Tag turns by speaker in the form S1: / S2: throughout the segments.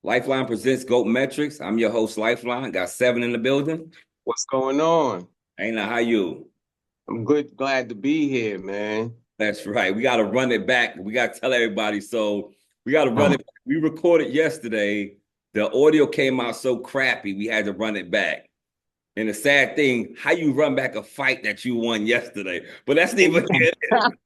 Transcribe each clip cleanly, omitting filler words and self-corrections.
S1: Lifeline presents GOAT Metrics. I'm your host, Lifeline. Got 7 in the building.
S2: What's going on?
S1: Ain't how you?
S2: I'm good, glad to be here, man.
S1: That's right. We got to run it back. We got to tell everybody. So we got to run it back. We recorded yesterday. The audio came out so crappy, we had to run it back. And the sad thing, how you run back a fight that you won yesterday? But that's neither here.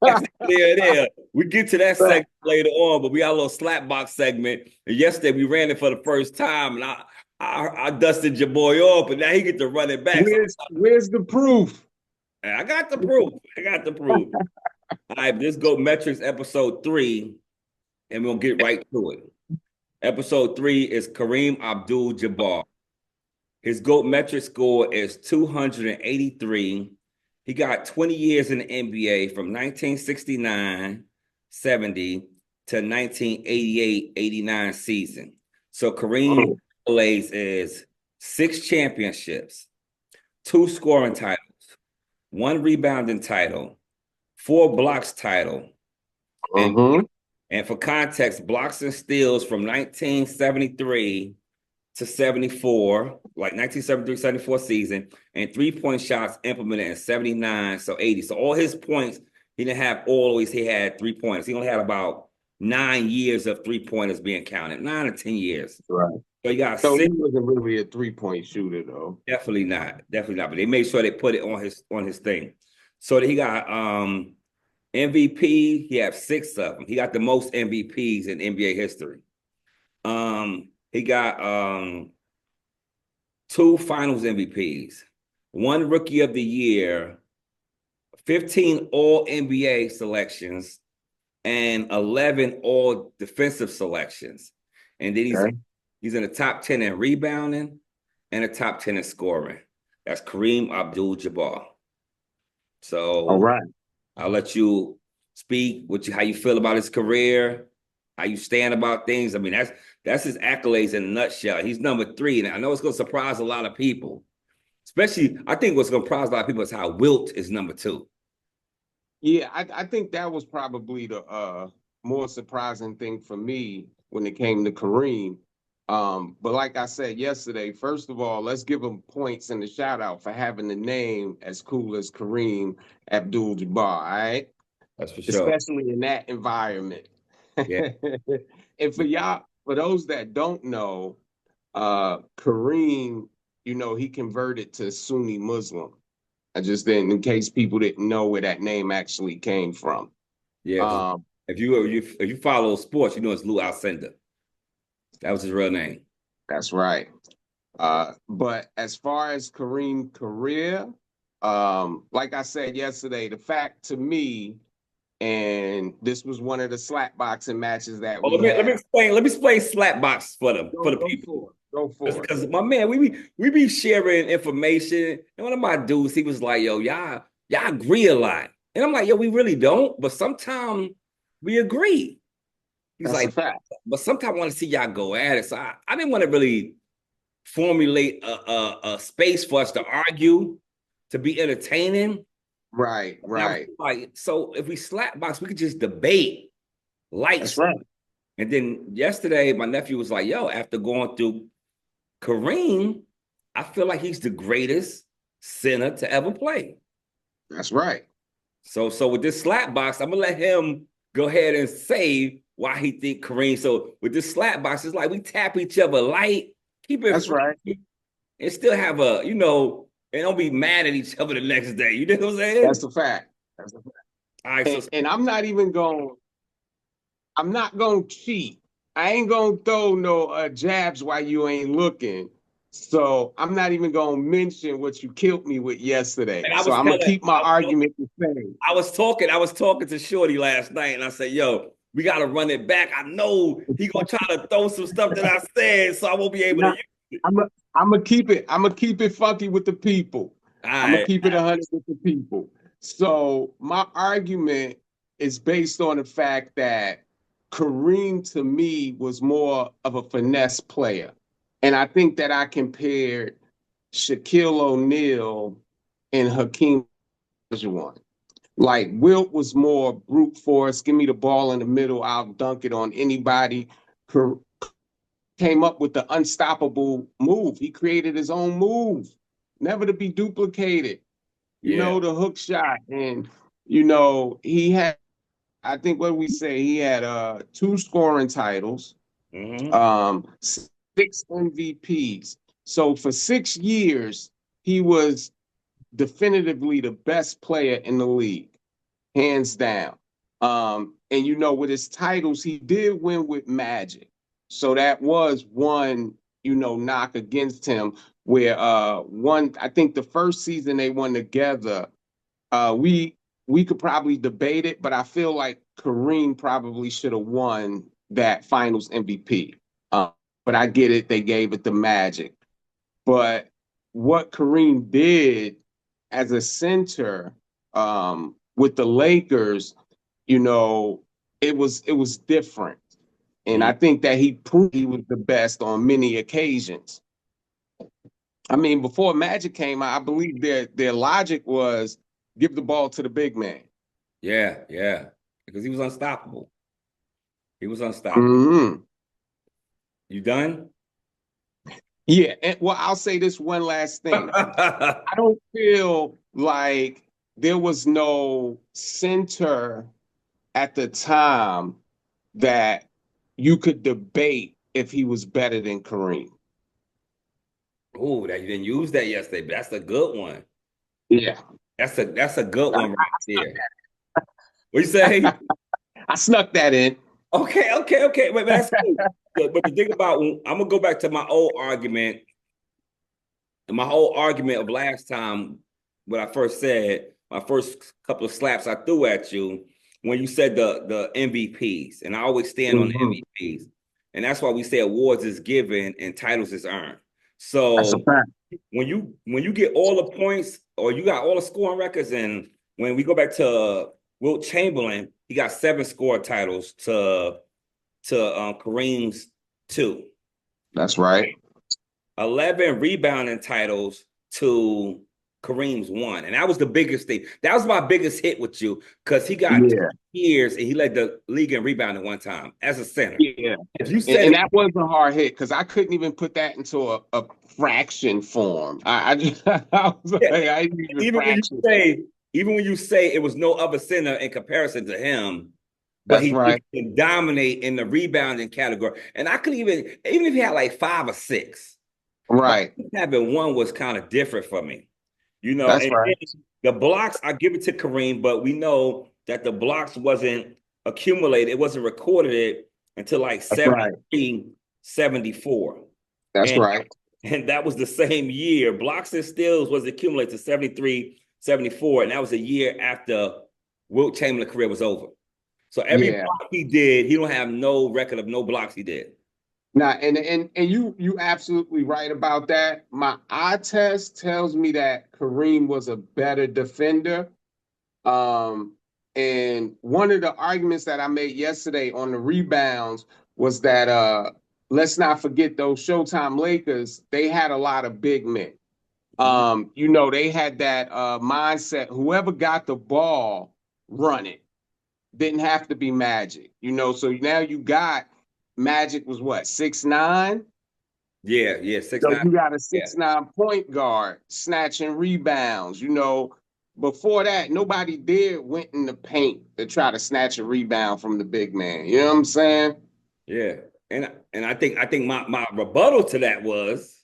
S1: That's neither there. We get to that segment later on, but we got a little slap box segment. And yesterday we ran it for the first time, and I dusted your boy off, but now he get to run it back.
S2: Where's the proof?
S1: I got the proof. I got the proof. All right, let's go metrics episode 3, and we'll get right to it. Episode 3 is Kareem Abdul-Jabbar. His GOAT metric score is 283. He got 20 years in the NBA from 1969-70 to 1988-89 season. So Kareem accolades is 6 championships, 2 scoring titles, 1 rebounding title, 4 blocks title. And for context, blocks and steals from 1973 to 74, like 1973-74 season, and 3-point shots implemented in 79, so 80. So all his points, he didn't have always, he had 3 points. He only had about 9 years of 3-pointers being counted, 9 or 10 years.
S2: Right.
S1: So he got
S2: so 6. He wasn't really a 3-point shooter, though.
S1: Definitely not. But they made sure they put it on his thing. So he got MVP. He had 6 of them. He got the most MVPs in NBA history. He got 2 Finals MVPs, 1 Rookie of the Year, 15 All NBA selections, and 11 All Defensive selections. And then he's in the top 10 in rebounding and the top 10 in scoring. That's Kareem Abdul-Jabbar. So,
S2: all right,
S1: I'll let you speak how you feel about his career, how you stand about things. I mean, that's his accolades in a nutshell. He's number 3, and I know it's going to surprise a lot of people. Especially, I think what's going to surprise a lot of people is how Wilt is number 2.
S2: Yeah, I think that was probably the more surprising thing for me when it came to Kareem. But like I said yesterday, first of all, let's give him points and a shout out for having the name as cool as Kareem Abdul-Jabbar, all right?
S1: That's for sure.
S2: Especially in that environment. Yeah. And for those that don't know, Kareem, he converted to Sunni Muslim. I just didn't, in case people didn't know where that name actually came from.
S1: Yeah. If you follow sports, it's Lou Alcindor. That was his real name.
S2: That's right. But as far as Kareem's career, like I said yesterday, the fact to me, and this was one of the slap boxing matches that we had.
S1: Let me explain slap box for the people.
S2: Go for it.
S1: Because my man, we be sharing information, and one of my dudes, he was like, "Yo, y'all agree a lot," and I'm like, "Yo, we really don't, but sometimes we agree." He's
S2: That's
S1: like,
S2: a fact.
S1: "But sometimes I want to see y'all go at it." So I didn't want to really formulate a space for us to argue, to be entertaining.
S2: Right.
S1: Like, so if we slap box, we could just debate lights.
S2: That's right.
S1: And then yesterday, my nephew was like, "Yo, after going through Kareem, I feel like he's the greatest center to ever play."
S2: That's right.
S1: So with this slap box, I'm gonna let him go ahead and say why he think Kareem. So with this slap box, it's like we tap each other light, keep it.
S2: That's right.
S1: And still have and don't be mad at each other the next day. You know what I'm saying?
S2: That's a fact. All right. And I'm not going to cheat. I ain't going to throw no jabs while you ain't looking. So I'm not even going to mention what you killed me with yesterday. So I'm going to keep my argument the same.
S1: I was talking to Shorty last night, and I said, "Yo, we got to run it back. I know he going to try to throw some stuff that I said, so I won't be able to use it."
S2: I'm gonna keep it funky with the people. I'm gonna keep it 100 with the people. So my argument is based on the fact that Kareem to me was more of a finesse player, and I think that I compared Shaquille O'Neal and Hakeem Olajuwon. Like Wilt was more brute force. Give me the ball in the middle, I'll dunk it on anybody. came up with the unstoppable move. He created his own move, never to be duplicated. You know, the hook shot. And, you know, he had, I think what we say, he had 2 scoring titles, 6 MVPs. So for 6 years, he was definitively the best player in the league, hands down. And you know, with his titles, he did win with Magic. So that was one, you know, knock against him, where I think the first season they won together, we could probably debate it, but I feel like Kareem probably should have won that finals MVP. But I get it, they gave it to Magic. But what Kareem did as a center with the Lakers, you know, it was different. And I think that he proved he was the best on many occasions. I mean, before Magic came out, I believe their logic was give the ball to the big man.
S1: Yeah, yeah. Because he was unstoppable. He was unstoppable. You done?
S2: Yeah. And, well, I'll say this one last thing. I don't feel like there was no center at the time that you could debate if he was better than Kareem.
S1: Oh, that you didn't use that yesterday. That's a good one.
S2: Yeah.
S1: That's a good one right there. What you say?
S2: I snuck that in.
S1: Okay. Wait, that's cool. But the thing about, I'm gonna go back to my old argument. My whole argument of last time, what I first said, my first couple of slaps I threw at you when you said the MVPs, and I always stand on the MVPs, and that's why we say awards is given and titles is earned. So when you get all the points or you got all the scoring records, and when we go back to Wilt Chamberlain, he got 7 score titles to Kareem's 2.
S2: That's right.
S1: 11 rebounding titles to Kareem's 1. And that was the biggest thing. That was my biggest hit with you, because he got 2 years and he led the league in rebounding one time as a center.
S2: Yeah.
S1: If you said
S2: and that was a hard hit, because I couldn't even put that into a fraction form. I was like, I didn't
S1: even when you say it was no other center in comparison to him, but
S2: he
S1: can dominate in the rebounding category. And I could even if he had like 5 or 6.
S2: Right.
S1: Having 1 was kind of different for me. You know,
S2: that's right.
S1: The blocks, I give it to Kareem, but we know that the blocks wasn't accumulated. It wasn't recorded until like 73, 74.
S2: That's right.
S1: And that was the same year. Blocks and steals was accumulated to 73, 74. And that was a year after Wilt Chamberlain's career was over. So every block he did, he don't have no record of no blocks he did.
S2: Now, and you absolutely right about that. My eye test tells me that Kareem was a better defender. And one of the arguments that I made yesterday on the rebounds was that let's not forget those Showtime Lakers, they had a lot of big men. You know, they had that mindset, whoever got the ball, run it. Didn't have to be Magic, you know. So now you got Magic was what, 6'9"?
S1: Yeah, 6'9".
S2: So you got a 6'9" point guard snatching rebounds. You know, before that, nobody went in the paint to try to snatch a rebound from the big man. You know what I'm saying?
S1: Yeah. And I think my rebuttal to that was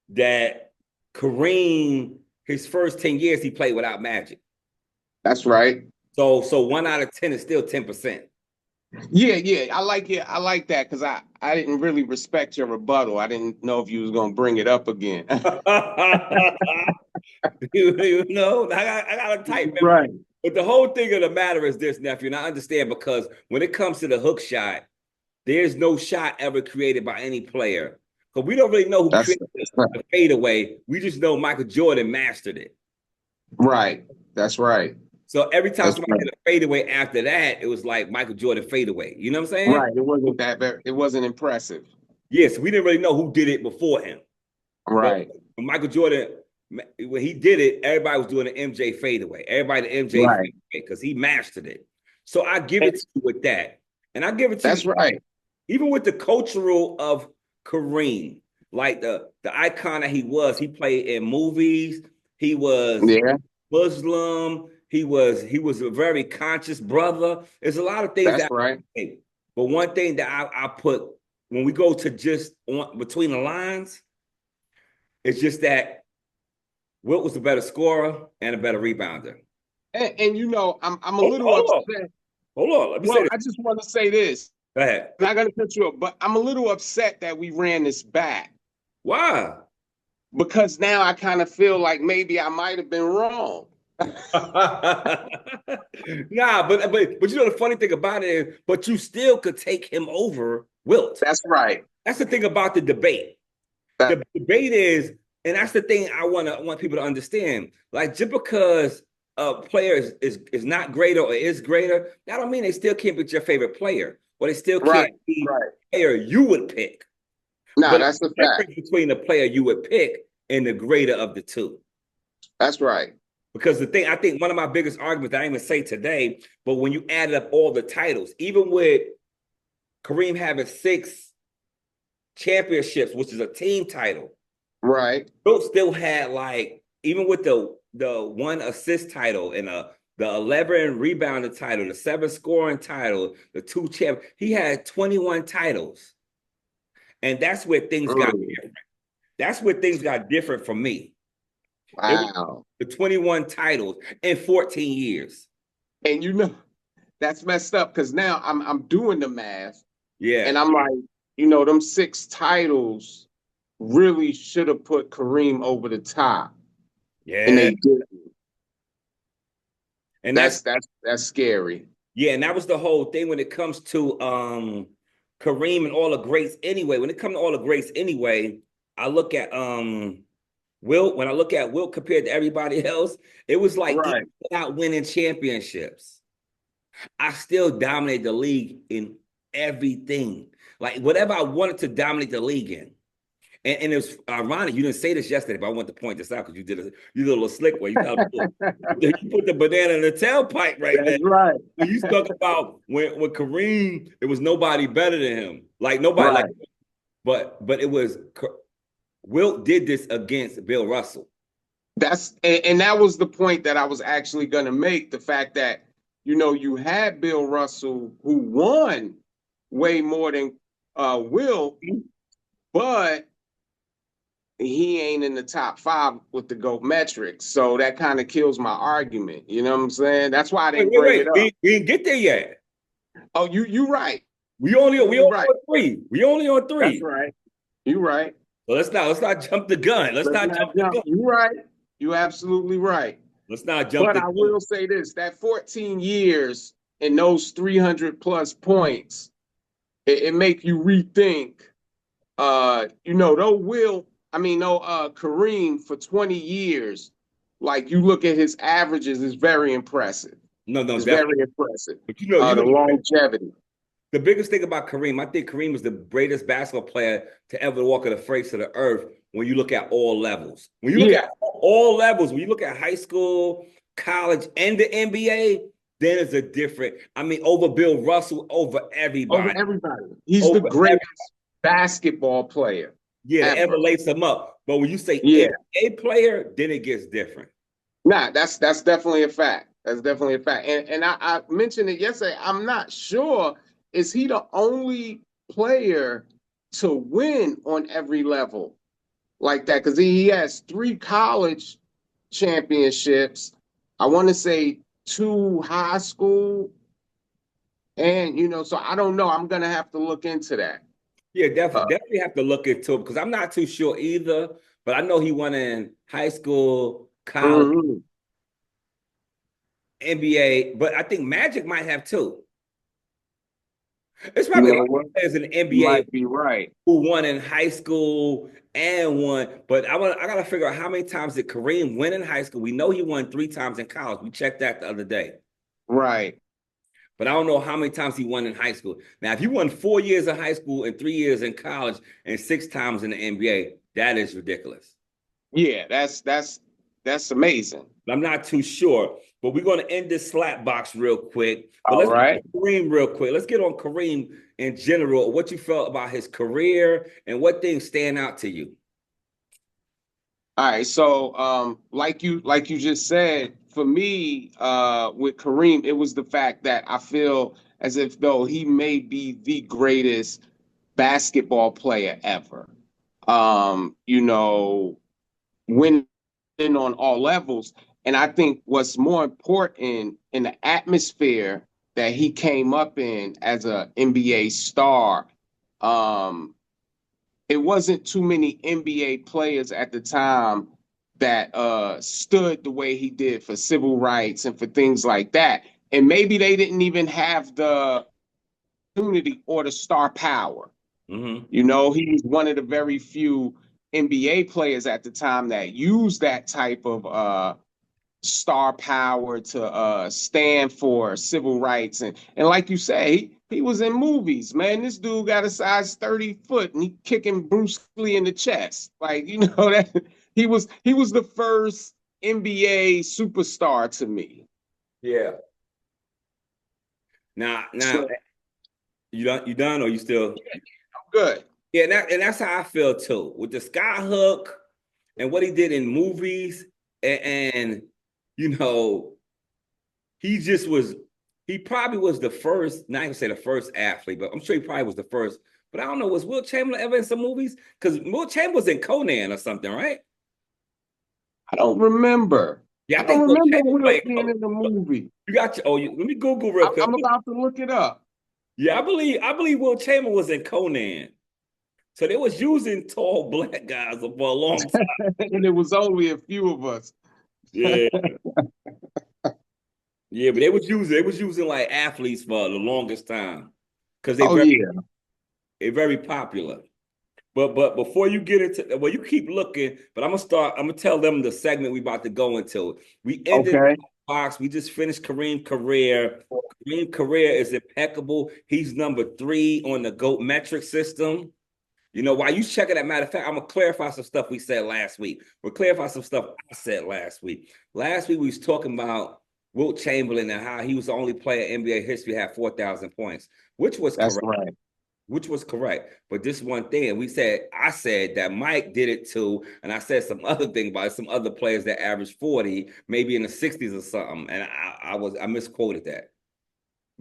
S1: that Kareem, his first 10 years, he played without Magic.
S2: That's right.
S1: So 1 out of 10 is still 10%.
S2: Yeah. I like it. I like that, because I didn't really respect your rebuttal. I didn't know if you was gonna bring it up again.
S1: you know, I got a tight memory.
S2: Right.
S1: But the whole thing of the matter is this, nephew, and I understand, because when it comes to the hook shot, there's no shot ever created by any player. Because we don't really know who created the fadeaway. We just know Michael Jordan mastered it.
S2: Right. That's right.
S1: So every time somebody did a fadeaway after that, it was like Michael Jordan fadeaway. You know what I'm saying?
S2: Right. It wasn't impressive.
S1: Yes, we didn't really know who did it before him.
S2: Right.
S1: But when Michael Jordan, when he did it, everybody was doing an MJ fadeaway. Everybody the MJ fadeaway, because he mastered it. So I give it to you with that. And I give it to you.
S2: That's right.
S1: Even with the cultural of Kareem. Like the icon that he was. He played in movies. He was Muslim. He was a very conscious brother. There's a lot of things
S2: that's right.
S1: But one thing that I put when we go to just between the lines, it's just that Wilt was a better scorer and a better rebounder.
S2: And you know, I'm a little upset.
S1: Hold on. Let me say this.
S2: I just want to say this.
S1: Go ahead.
S2: I'm not gonna cut you up, but I'm a little upset that we ran this back.
S1: Why?
S2: Because now I kind of feel like maybe I might have been wrong.
S1: Nah, but you know the funny thing about it is, but you still could take him over Wilt.
S2: That's right.
S1: That's the thing about the debate. The debate is, and that's the thing I want people to understand. Like, just because a player is not greater or is greater, that don't mean they still can't be your favorite player, or they still can't be the player you would pick.
S2: No, that's the fact.
S1: Between the player you would pick and the greater of the two.
S2: That's right.
S1: Because the thing, I think one of my biggest arguments I didn't even say today, but when you added up all the titles, even with Kareem having 6 championships, which is a team title,
S2: right?
S1: Wilt still had, like, even with the 1 assist title and the 11 rebounding title, the 7 scoring title, the 2 champ, he had 21 titles. And that's where things got different. That's where things got different for me.
S2: Wow.
S1: The 21 titles in 14 years.
S2: And you know, that's messed up because now I'm doing the math.
S1: Yeah.
S2: And I'm like, you know, them 6 titles really should have put Kareem over the top.
S1: Yeah.
S2: And they didn't.
S1: And
S2: that's scary.
S1: Yeah, and that was the whole thing when it comes to Kareem and all the greats anyway. When it comes to all the greats anyway, I look at Wilt. When I look at Wilt compared to everybody else, it was like, even without winning championships, I still dominate the league in everything. Like, whatever I wanted to dominate the league in. And it was ironic. You didn't say this yesterday, but I want to point this out because you did a little slick way. You put the banana in the tailpipe right there.
S2: That's right.
S1: You talk about when Kareem, it was nobody better than him. Like, nobody like him. But it was Wilt did this against Bill Russell.
S2: And that was the point that I was actually going to make. The fact that, you know, you had Bill Russell who won way more than Wilt, but he ain't in the top 5 with the GOAT metrics. So that kind of kills my argument. You know what I'm saying? That's why I didn't bring it up.
S1: We didn't get there yet.
S2: Oh, you right.
S1: We only on 3. We only on 3.
S2: That's right. You right.
S1: So let's not jump the gun. Let's not jump the gun.
S2: You right. You absolutely right.
S1: Let's not jump the gun.
S2: But I will say this, that 14 years and those 300 plus points, it make you rethink, you know, Kareem for 20 years, like, you look at his averages, is very impressive.
S1: No,
S2: it's very impressive.
S1: But you know
S2: the longevity.
S1: The biggest thing about Kareem, I think Kareem is the greatest basketball player to ever walk the face of the earth when you look at all levels. When you look at all levels, when you look at high school, college, and the NBA, then it's a different, over Bill Russell, over everybody.
S2: Over everybody. He's the greatest basketball player.
S1: Yeah, ever lace them up. But when you say NBA player, then it gets different.
S2: Nah, that's definitely a fact. That's definitely a fact. And I mentioned it yesterday. I'm not sure, is he the only player to win on every level like that? Because he has 3 college championships. I want to say 2 high school. And, you know, so I don't know. I'm going to have to look into that.
S1: Yeah, definitely have to look into it because I'm not too sure either. But I know he won in high school, college, NBA. But I think Magic might have too. It's probably players in the NBA
S2: might be right
S1: who won in high school and won. But I got to figure out how many times did Kareem win in high school. We know he won 3 times in college. We checked that the other day.
S2: Right.
S1: But I don't know how many times he won in high school. Now, if he won 4 years in high school and 3 years in college and 6 times in the NBA, that is ridiculous.
S2: Yeah, that's amazing.
S1: I'm not too sure. But we're going to end this slap box real quick. But
S2: All
S1: let's
S2: right.
S1: get Kareem real quick. Let's get on Kareem in general. What you felt about his career and what things stand out to you.
S2: All right. So like you just said, for me, with Kareem, it was the fact that I feel as if though he may be the greatest basketball player ever. You know, winning on all levels. And I think what's more important in the atmosphere that he came up in as an NBA star, um, it wasn't too many NBA players at the time that stood the way he did for civil rights and for things like that. And maybe they didn't even have the opportunity or the star power.
S1: Mm-hmm.
S2: You know, he was one of the very few NBA players at the time that used that type of star power to stand for civil rights. And like you say, he was in movies, man. This dude got a size 30 foot and he kicking Bruce Lee in the chest. Like, you know, that he was the first NBA superstar to me.
S1: Yeah. Now,
S2: So,
S1: you done or you still?
S2: I'm good.
S1: Yeah, and that's how I feel too. With the sky hook and what he did in movies, and you know, he probably was the first, not even say the first athlete, but I'm sure he probably was the first. But I don't know, was Wilt Chamberlain ever in some movies? Because Wilt Chamberlain was in Conan or something, right?
S2: I don't remember.
S1: Yeah,
S2: I
S1: I
S2: don't
S1: think Wilt
S2: remember
S1: Chamberlain
S2: Will
S1: played.
S2: being in the movie.
S1: You got your, let me Google real quick.
S2: I'm about to look it up.
S1: Yeah, I believe Wilt Chamberlain was in Conan. So they was using tall black guys for a long time.
S2: And it was only a few of us.
S1: Yeah. Yeah, but they was using like athletes for the longest time because
S2: Oh yeah.
S1: they're very popular. But before you get into, well, you keep looking, but I'm gonna tell them the segment we about to go into. We ended
S2: Okay.
S1: box. We just finished Kareem career. Kareem career is impeccable. He's number 3 on the GOAT metric system. You know, while you checking that, matter of fact, I'm gonna clarify some stuff we said last week. We'll clarify some stuff I said last week. Last week we was talking about Wilt Chamberlain and how he was the only player in NBA history to have 4,000 points, which was
S2: That's
S1: correct.
S2: right.
S1: Which was correct. But this one thing, I said that Mike did it too, and I said some other thing about some other players that averaged 40, maybe in the 60s or something, and I misquoted that.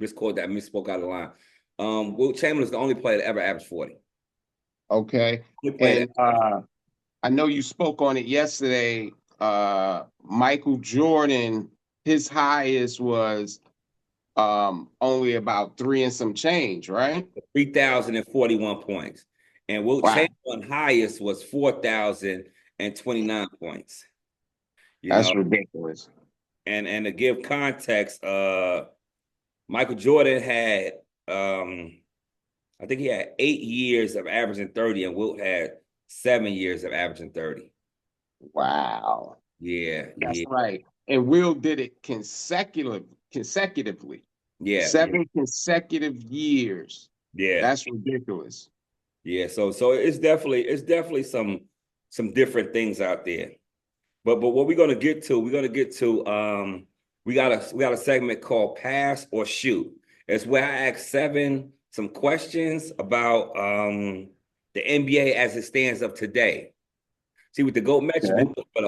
S1: Misspoke out of line. Wilt Chamberlain is the only player that ever averaged 40.
S2: Okay. And I know you spoke on it yesterday. Michael Jordan, his highest was only about 3 and some change, right?
S1: 3,041 points. And Wilt
S2: Wow.
S1: Chamberlain highest was 4,029 points.
S2: That's ridiculous.
S1: And to give context, Michael Jordan had I think he had 8 years of averaging 30, and Wilt had 7 years of averaging 30.
S2: Wow.
S1: Yeah,
S2: That's
S1: yeah.
S2: right. And Will did it consecutively.
S1: Yeah.
S2: 7 consecutive years.
S1: Yeah.
S2: That's ridiculous.
S1: Yeah. So it's definitely some different things out there. But what we're gonna get to, we got a segment called Pass or Shoot. It's where I ask 7 some questions about the NBA as it stands up today. See, with the GOAT metric, we look for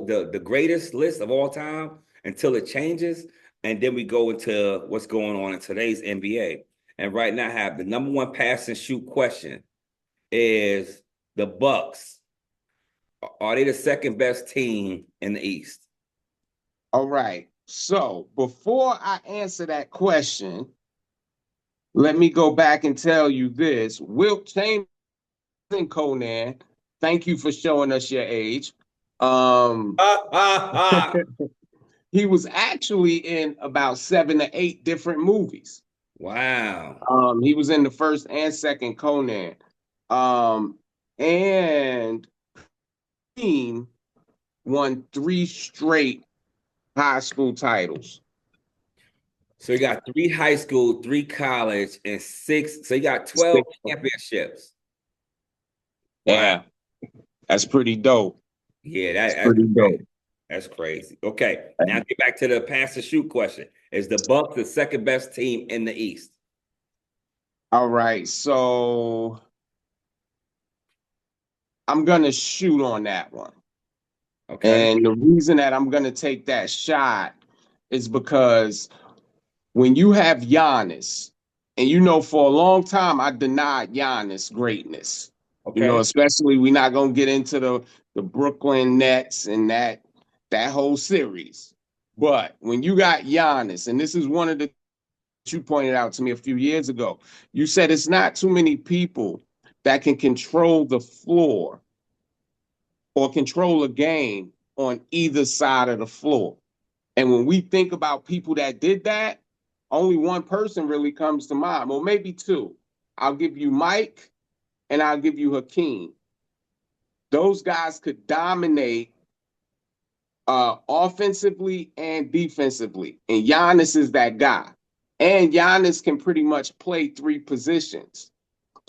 S1: the greatest list of all time until it changes, and then we go into what's going on in today's NBA. And right now, I have the number 1 pass and shoot question is the Bucks. Are they the second best team in the East?
S2: All right. So before I answer that question, let me go back and tell you this. Wilt Chamberlain, Conan, thank you for showing us your age. He was actually in about 7 to 8 different movies.
S1: Wow.
S2: He was in the first and second Conan. And team won 3 straight high school titles.
S1: So you got 3 high school, 3 college, and 6. So you got 12 championships.
S2: Yeah, wow. That's pretty dope.
S1: Yeah, that's
S2: pretty dope.
S1: That's crazy. Okay, now get back to the pass and shoot question. Is the Bucks the second best team in the East?
S2: All right, so I'm gonna shoot on that one.
S1: Okay.
S2: And the reason that I'm gonna take that shot is because when you have Giannis, and for a long time I denied Giannis greatness.
S1: Okay.
S2: Especially we're not gonna get into the Brooklyn Nets and that whole series. But when you got Giannis, and this is one of the you pointed out to me a few years ago, you said it's not too many people that can control the floor or control a game on either side of the floor. And when we think about people that did that, only one person really comes to mind. Well, maybe two. I'll give you Mike and I'll give you Hakeem. Those guys could dominate offensively and defensively. And Giannis is that guy. And Giannis can pretty much play three positions.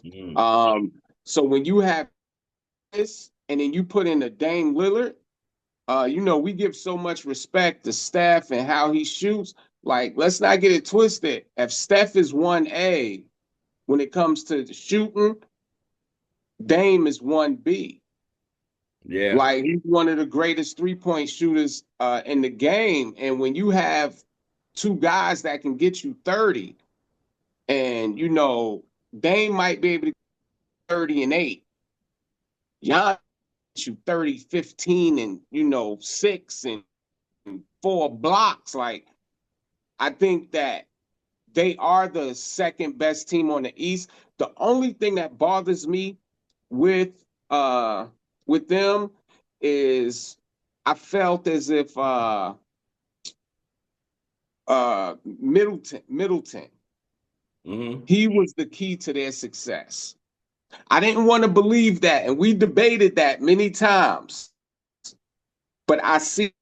S2: So when you have this and then you put in a Dame Lillard, we give so much respect to Steph and how he shoots. Like, let's not get it twisted. If Steph is 1A when it comes to shooting, Dame is 1B.
S1: Yeah.
S2: Like, he's one of the greatest three-point shooters in the game. And when you have two guys that can get you 30, and, Dame might be able to get 30 and 8. Giannis you 30, 15, and 6 and 4 blocks. Like, I think that they are the second best team on the East. The only thing that bothers me with them is I felt as if Middleton, he was the key to their success. I didn't want to believe that, and we debated that many times. But I see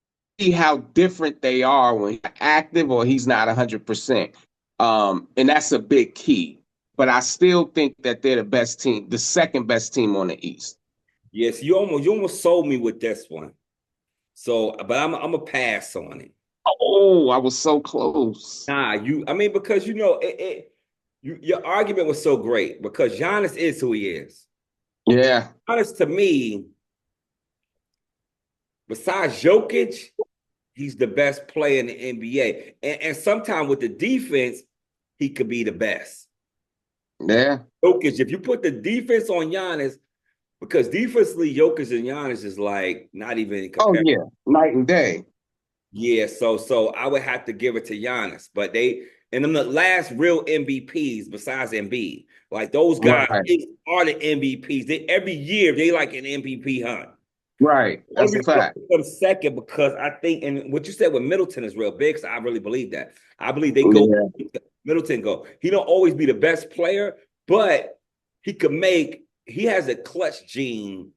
S2: how different they are when he's active or he's not 100%. And that's a big key. But I still think that they're the best team, the second best team on the East.
S1: Yes, you almost sold me with this one. So, but I'm a pass on it.
S2: Oh, I was so close.
S1: Nah, because your argument was so great because Giannis is who he is.
S2: Yeah.
S1: Giannis, to me, besides Jokic, he's the best player in the NBA. And sometimes with the defense, he could be the best.
S2: Yeah.
S1: Jokic, if you put the defense on Giannis, because defensively, Jokic and Giannis is like not even in comparison.
S2: Oh, yeah. Night and day.
S1: Yeah, so I would have to give it to Giannis. But and them the last real MVPs besides Embiid, like those guys are the MVPs. Every year they like an MVP hunt.
S2: Right. That's a fact.
S1: Them second because I think, and what you said with Middleton is real big. So I really believe that. I believe they go. Yeah. Middleton go. He don't always be the best player, but he could make. He has a clutch gene.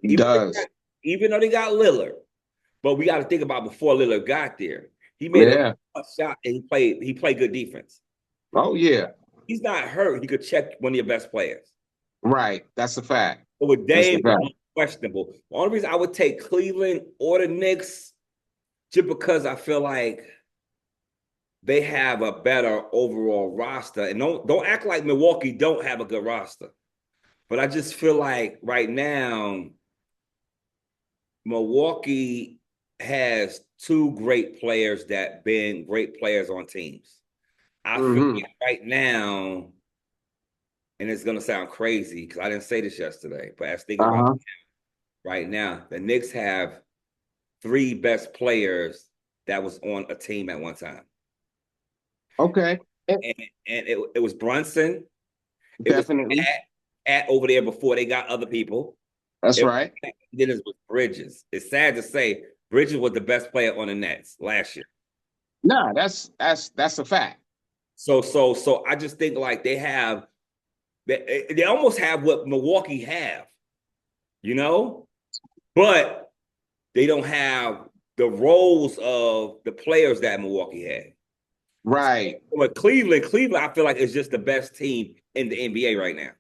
S2: He does.
S1: Even though they got Lillard. But we got to think about before Lillard got there. He made a shot and he played good defense.
S2: Oh, yeah.
S1: He's not hurt. He could check one of your best players.
S2: Right. That's a fact.
S1: But with Dame, questionable. The only reason I would take Cleveland or the Knicks just because I feel like they have a better overall roster. And don't act like Milwaukee don't have a good roster. But I just feel like right now, Milwaukee has two great players that been great players on teams. I feel like right now, and it's going to sound crazy because I didn't say this yesterday, but I was thinking about right now, the Knicks have three best players that was on a team at one time.
S2: Okay.
S1: And it was Brunson.
S2: Definitely.
S1: It was at over there before they got other people.
S2: That's right.
S1: Then it was Bridges. It's sad to say Bridges was the best player on the Nets last year.
S2: Nah, that's a fact.
S1: So I just think like they almost have what Milwaukee have, but they don't have the roles of the players that Milwaukee had.
S2: Right.
S1: So, but Cleveland, I feel like is just the best team in the NBA right now.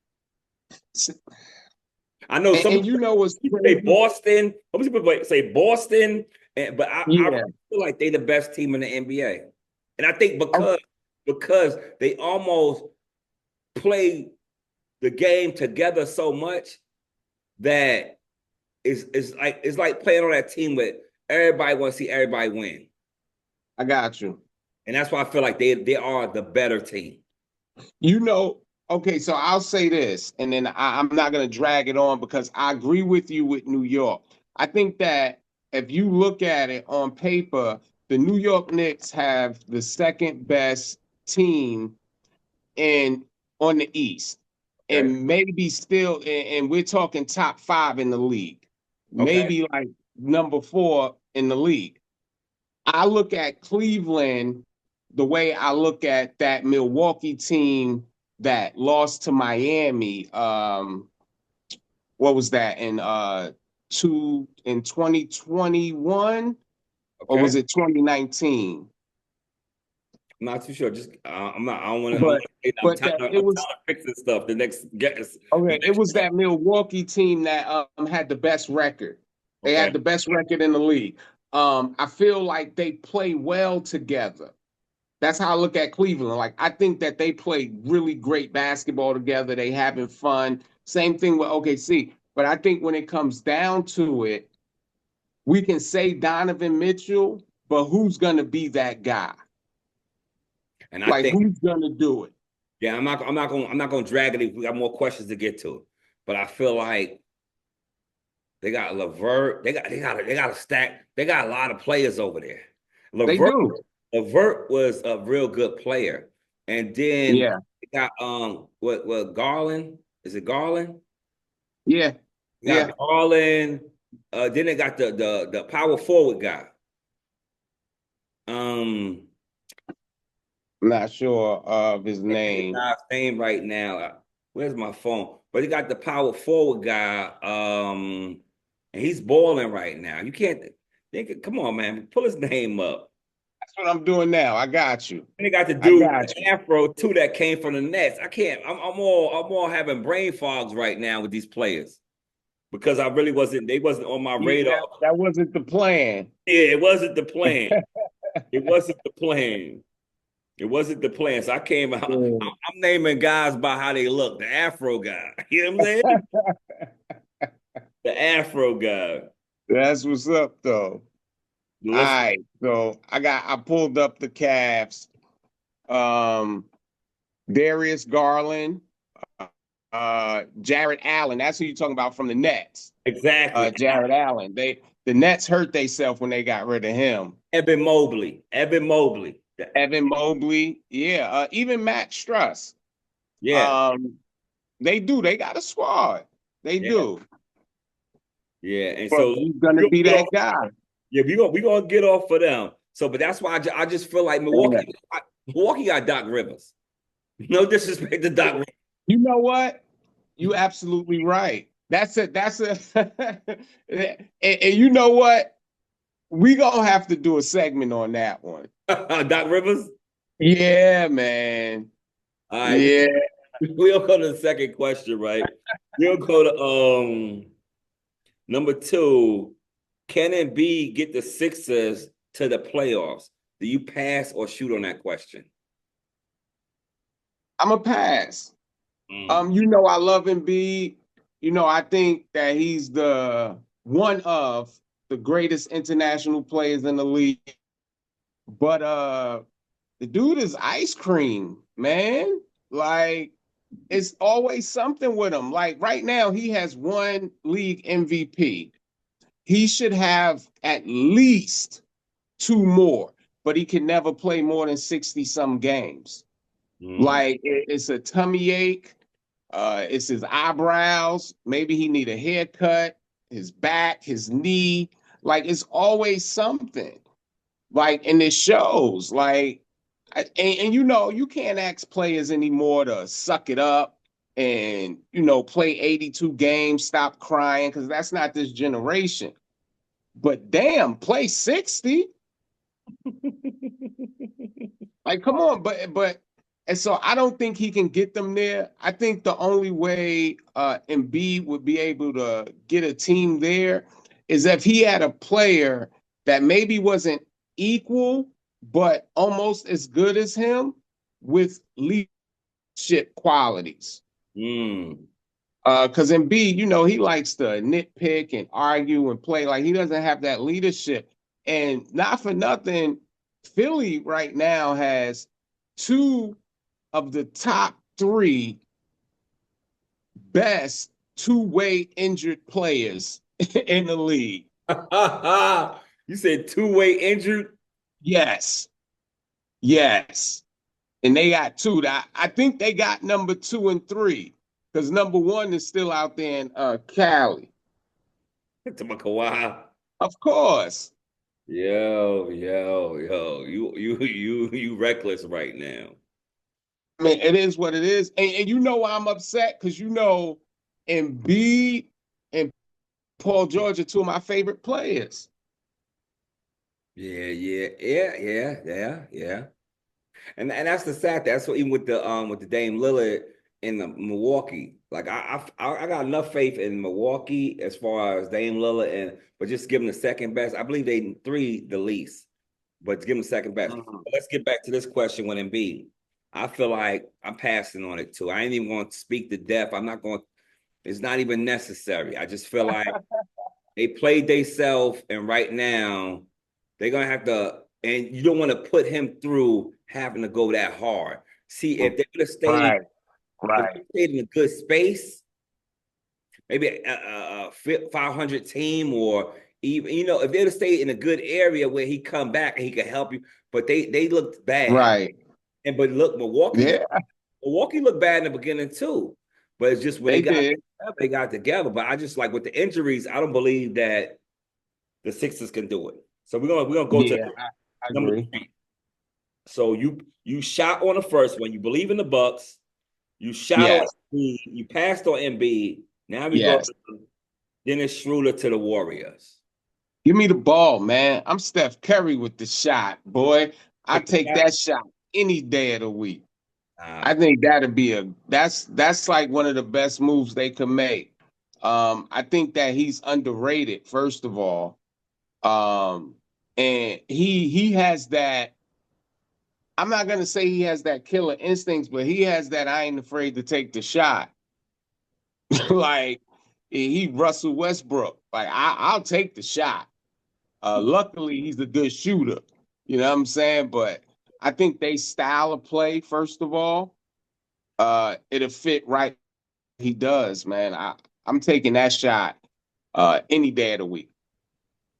S1: I know some
S2: people
S1: say Boston. Some people say Boston But I feel like they the best team in the NBA. And I think because they almost play the game together so much that it's like playing on that team with everybody wants to see everybody win.
S2: I got you.
S1: And that's why I feel like they are the better team.
S2: Okay, so I'll say this, and then I'm not going to drag it on because I agree with you with New York. I think that if you look at it on paper, the New York Knicks have the second best team on the East. Okay. And maybe still, and we're talking top 5 in the league, maybe like number 4 in the league. I look at Cleveland the way I look at that Milwaukee team that lost to Miami. What was that in 2021? Or was it 2019?
S1: I'm not too sure. Just I'm not. I don't want to. I'm trying to fix this stuff. The next guess.
S2: Okay, it was that Milwaukee team that had the best record. They had the best record in the league. I feel like they play well together. That's how I look at Cleveland. Like, I think that they play really great basketball together. They having fun. Same thing with OKC. But I think when it comes down to it, we can say Donovan Mitchell, but who's gonna be that guy? And I think who's gonna do it?
S1: Yeah, I'm not gonna drag it. We got more questions to get to, but I feel like they got LeVert. They got a stack. They got a lot of players over there. LeVert was a real good player, and then they got what Garland? Is it Garland?
S2: Yeah,
S1: Garland. Then they got the power forward guy.
S2: I'm not sure of his name.
S1: His name right now. Where's my phone? But he got the power forward guy. And he's balling right now. You can't think. Come on, man. Pull his name up.
S2: That's what I'm doing now. I got you.
S1: And they got the dude the Afro too that came from the Nets. I can't. I'm all having brain fogs right now with these players because I really wasn't. They wasn't on my radar.
S2: That wasn't the plan.
S1: Yeah, it wasn't the plan. It wasn't the plan. It wasn't the plan. So I came out. I'm naming guys by how they look. The Afro guy. You know what I'm saying? The Afro guy.
S2: That's what's up, though. All right. So I pulled up the Cavs. Darius Garland, Jared Allen. That's who you're talking about from the Nets.
S1: Exactly.
S2: Jared Allen. The Nets hurt themselves when they got rid of him.
S1: Evan Mobley.
S2: Yeah. Even Matt Struss.
S1: Yeah.
S2: They do. They got a squad. They do.
S1: Yeah, and
S2: but
S1: so
S2: he's gonna be that guy.
S1: Yeah, we gonna get off for them. So, but that's why I just feel like Milwaukee got Doc Rivers. No disrespect to Doc Rivers.
S2: You know what? You absolutely right. That's it. And you know what? We gonna have to do a segment on that one.
S1: Doc Rivers?
S2: Yeah, man.
S1: All right. Yeah. We'll go to the second question, right? We'll go to number 2. Can Embiid get the Sixers to the playoffs? Do you pass or shoot on that question?
S2: I'm a pass. You know, I love Embiid. You know, I think that he's one of the greatest international players in the league. But the dude is ice cream, man. Like, it's always something with him. Like, right now, he has 1 league MVP. He should have at least 2 more, but he can never play more than 60-some games. Like, it's a tummy ache. It's his eyebrows. Maybe he need a haircut, his back, his knee. Like, it's always something. Like, and it shows. Like, and you know, you can't ask players anymore to suck it up and, you know, play 82 games, stop crying, because that's not this generation. But damn, play 60. Like, come on, but and so I don't think he can get them there. I think the only way Embiid would be able to get a team there is if he had a player that maybe wasn't equal, but almost as good as him with leadership qualities. Because Embiid, he likes to nitpick and argue and play. Like, he doesn't have that leadership. And not for nothing, Philly right now has two of the top three best two-way injured players in the league.
S1: You said two-way injured?
S2: Yes. And they got two. I think they got number 2 and 3 because number 1 is still out there in Cali. Of course.
S1: Yo, you reckless right now.
S2: I mean, it is what it is. And you know why I'm upset? Because Embiid and Paul George are two of my favorite players.
S1: Yeah. And that's the sad thing. That's what even with the Dame Lillard in the Milwaukee. Like I got enough faith in Milwaukee as far as Dame Lillard but just give them the second best. I believe they 3 the least, but to give them the second best. But let's get back to this question with Embiid. I feel like I'm passing on it too. I ain't even going to speak to death. I'm not going. It's not even necessary. I just feel like they played themselves, and right now they're gonna have to. And you don't want to put him through having to go that hard. See, if they would have stayed, stayed in a good space, maybe a 500 team, or even if they'd have stayed in a good area where he come back and he could help you. But they looked bad,
S2: right?
S1: But look, Milwaukee looked bad in the beginning too. But it's just when they got together. But I just like with the injuries, I don't believe that the Sixers can do it. So we're gonna go to number 3. So you shot on the first one. You believe in the Bucks. You shot on Embiid. You passed on Embiid. Now we go to Dennis Schroeder to the Warriors.
S2: Give me the ball, man. I'm Steph Curry with the shot, boy. I take that shot any day of the week. I think that'd be that's like one of the best moves they could make. I think that he's underrated, first of all. And he has that. I'm not gonna say he has that killer instincts, but he has that I ain't afraid to take the shot. Like he Russell Westbrook. Like I'll take the shot. Luckily, he's a good shooter. You know what I'm saying? But I think they style of play, first of all, it'll fit right. He does, man. I'm taking that shot any day of the week.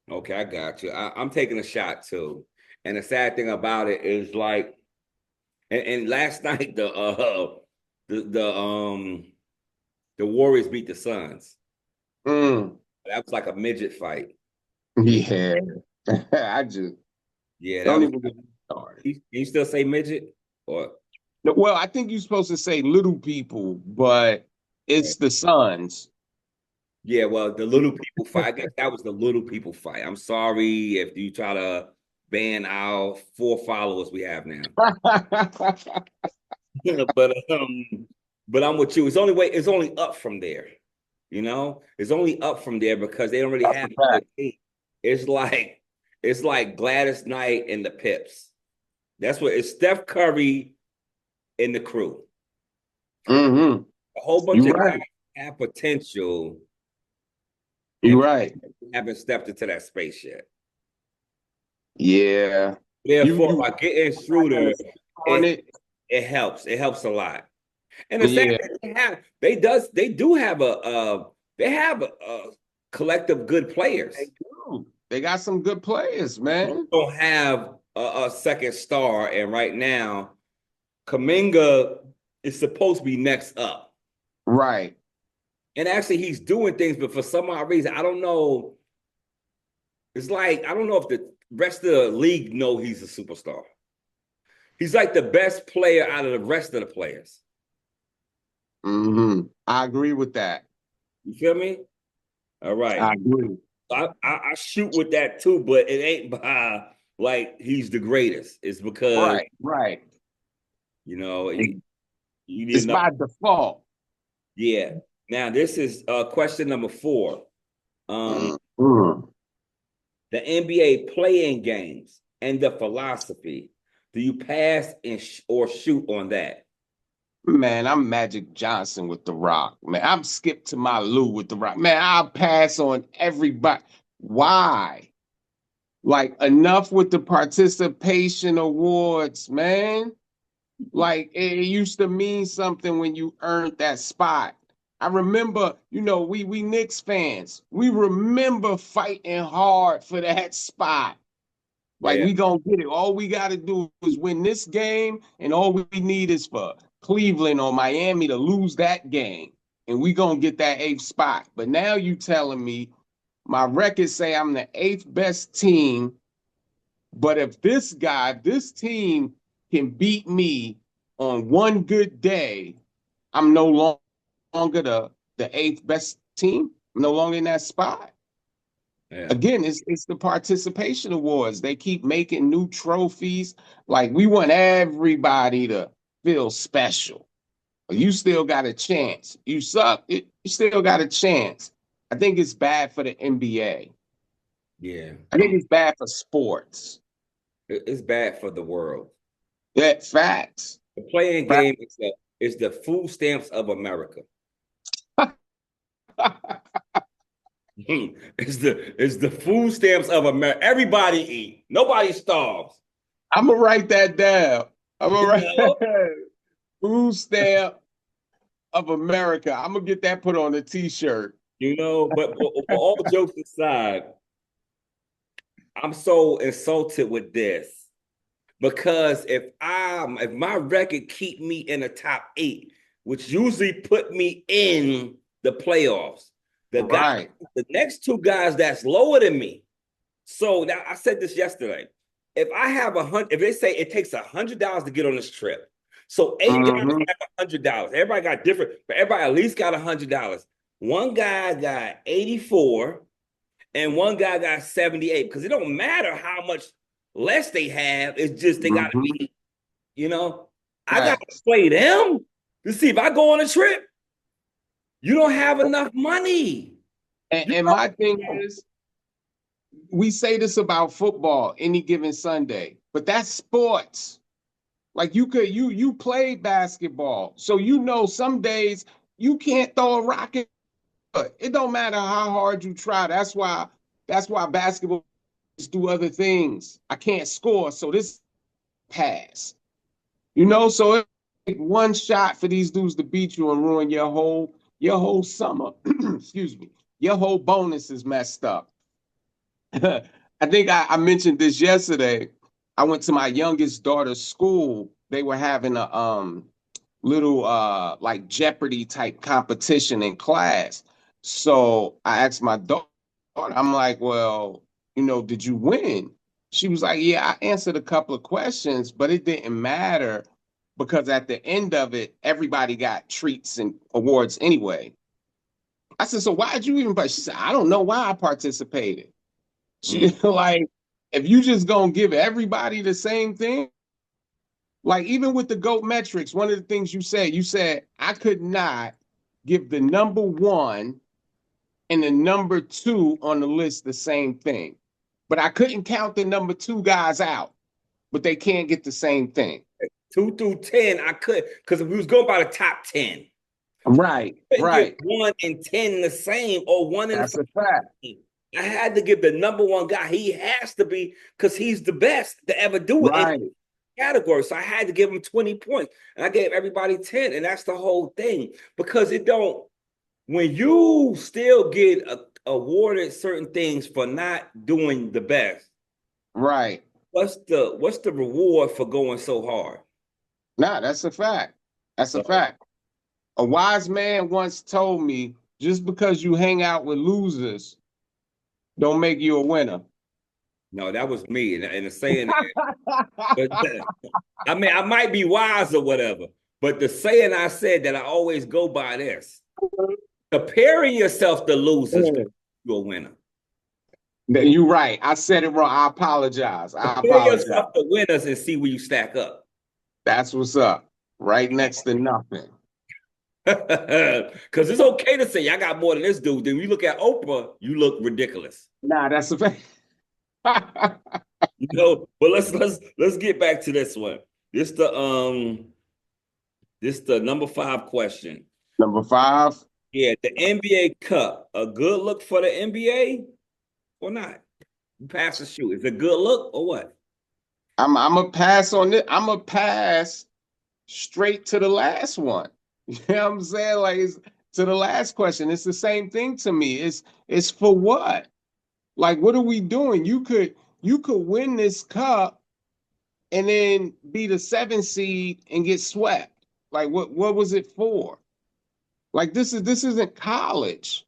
S1: Okay, I got you. I'm taking a shot too. And the sad thing about it is like, and last night the Warriors beat the Suns. That was like a midget fight.
S2: Yeah, I just
S1: don't even get started. Can you still say midget or?
S2: Well, I think you're supposed to say little people, but it's the Suns.
S1: Yeah, well, the little people fight. I guess that was the little people fight. I'm sorry if you try to ban our 4 followers we have now. But I'm with you. It's only up from there. It's only up from there because they don't really have a good team. It's like Gladys Knight and the Pips. That's what it's Steph Curry and the crew.
S2: A
S1: whole bunch of guys have potential.
S2: You're right.
S1: Haven't stepped into that space yet.
S2: Yeah.
S1: Therefore, by getting Schroeder, it helps. It helps a lot. And the fact that they do have a collective good players.
S2: They do. They got some good players, man.
S1: They don't have a second star, and right now, Kuminga is supposed to be next up.
S2: Right.
S1: And actually, he's doing things, but for some odd reason, I don't know. It's like, I don't know if the rest of the league know he's a superstar. He's like the best player out of the rest of the players.
S2: I agree with that.
S1: You feel me? All right.
S2: I agree.
S1: I shoot with that too, but it ain't by like he's the greatest. It's because
S2: right.
S1: You need
S2: it's by default.
S1: Yeah. Now this is question number 4. the NBA playing games and the philosophy, do you pass or shoot on that?
S2: Man, I'm Magic Johnson with The Rock. Man, I'm Skip to my Lou with The Rock. Man, I'll pass on everybody. Why? Like, enough with the participation awards, man. Like, it used to mean something when you earned that spot. I remember, we Knicks fans, we remember fighting hard for that spot. Like,
S1: Yeah.
S2: we gonna get it. All we gotta do is win this game, and all we need is for Cleveland or Miami to lose that game, and we gonna get that 8th spot. But now you telling me my records say I'm the 8th best team, but if this team can beat me on one good day, I'm no longer the 8th best team. I'm no longer in that spot.
S1: Yeah.
S2: Again, it's the participation awards. They keep making new trophies. Like, we want everybody to feel special. You still got a chance. You suck, you still got a chance. I think it's bad for the NBA.
S1: Yeah.
S2: I think it's bad for sports.
S1: It's bad for the world.
S2: Yeah, facts.
S1: The playing game is the food stamps of America. It's the food stamps of America. Everybody eat. Nobody starves.
S2: I'm gonna write that down. I'm gonna write that down. Food stamp of America. I'm gonna get that put on a t-shirt.
S1: But for all jokes aside, I'm so insulted with this because if my record keep me in the top 8, which usually put me in the playoffs, the next 2 guys that's lower than me. So now I said this yesterday. If I have if they say it takes $100 to get on this trip, so 8 guys have $100. Everybody got different, but everybody at least got $100. One guy got 84, and one guy got 78. Because it don't matter how much less they have. It's just they got to be, I got to play them to see if I go on a trip. You don't have enough money.
S2: And my thing is, we say this about football any given Sunday, but that's sports. Like, you played basketball, so some days you can't throw a rocket. It don't matter how hard you try. That's why basketball do other things. I can't score, so this pass. So it's like one shot for these dudes to beat you and ruin your whole summer. Excuse me. Your whole bonus is messed up. I think I mentioned this yesterday. I went to my youngest daughter's school. They were having a little like Jeopardy type competition in class. So I asked my daughter, I'm like, well, did you win? She was like, yeah, I answered a couple of questions, but it didn't matter because at the end of it, everybody got treats and awards anyway. I said, so why did you even play? She said, I don't know why I participated. She like, if you just gonna give everybody the same thing, like even with the GOAT metrics, one of the things you said, I could not give the number 1 and the number 2 on the list the same thing. But I couldn't count the number 2 guys out, but they can't get the same thing.
S1: 2 through 10, I could, because we was going by the top 10.
S2: Right.
S1: 1 and 10 the same, or 1 and 5.
S2: That's a fact.
S1: I had to give the number 1 guy. He has to be, because he's the best to ever do it in the category. So I had to give him 20 points. And I gave everybody 10. And that's the whole thing. Because when you still get awarded certain things for not doing the best.
S2: Right.
S1: What's the reward for going so hard?
S2: Nah, that's a fact. That's a fact. A wise man once told me, just because you hang out with losers don't make you a winner.
S1: No, that was me. And the saying but, I mean, I might be wise or whatever, but the saying I said that I always go by this. Comparing yourself to losers, you're a winner.
S2: You're right. I said it wrong. I apologize.
S1: Compare yourself to winners and see where you stack up.
S2: That's what's up. Right next to nothing.
S1: Because it's okay to say I got more than this dude. Then you look at Oprah, you look ridiculous.
S2: Nah, that's a fact.
S1: But let's get back to this one. This the number 5 question.
S2: Number 5.
S1: Yeah, the NBA Cup, a good look for the NBA or not? Pass or shoot. Is it a good look or what?
S2: I'm a pass on it. I'm a pass straight to the last one. You know what I'm saying? Like it's to the last question. It's the same thing to me. It's for what? Like, what are we doing? You could win this cup and then be the 7th seed and get swept. Like, what was it for? Like, this isn't college.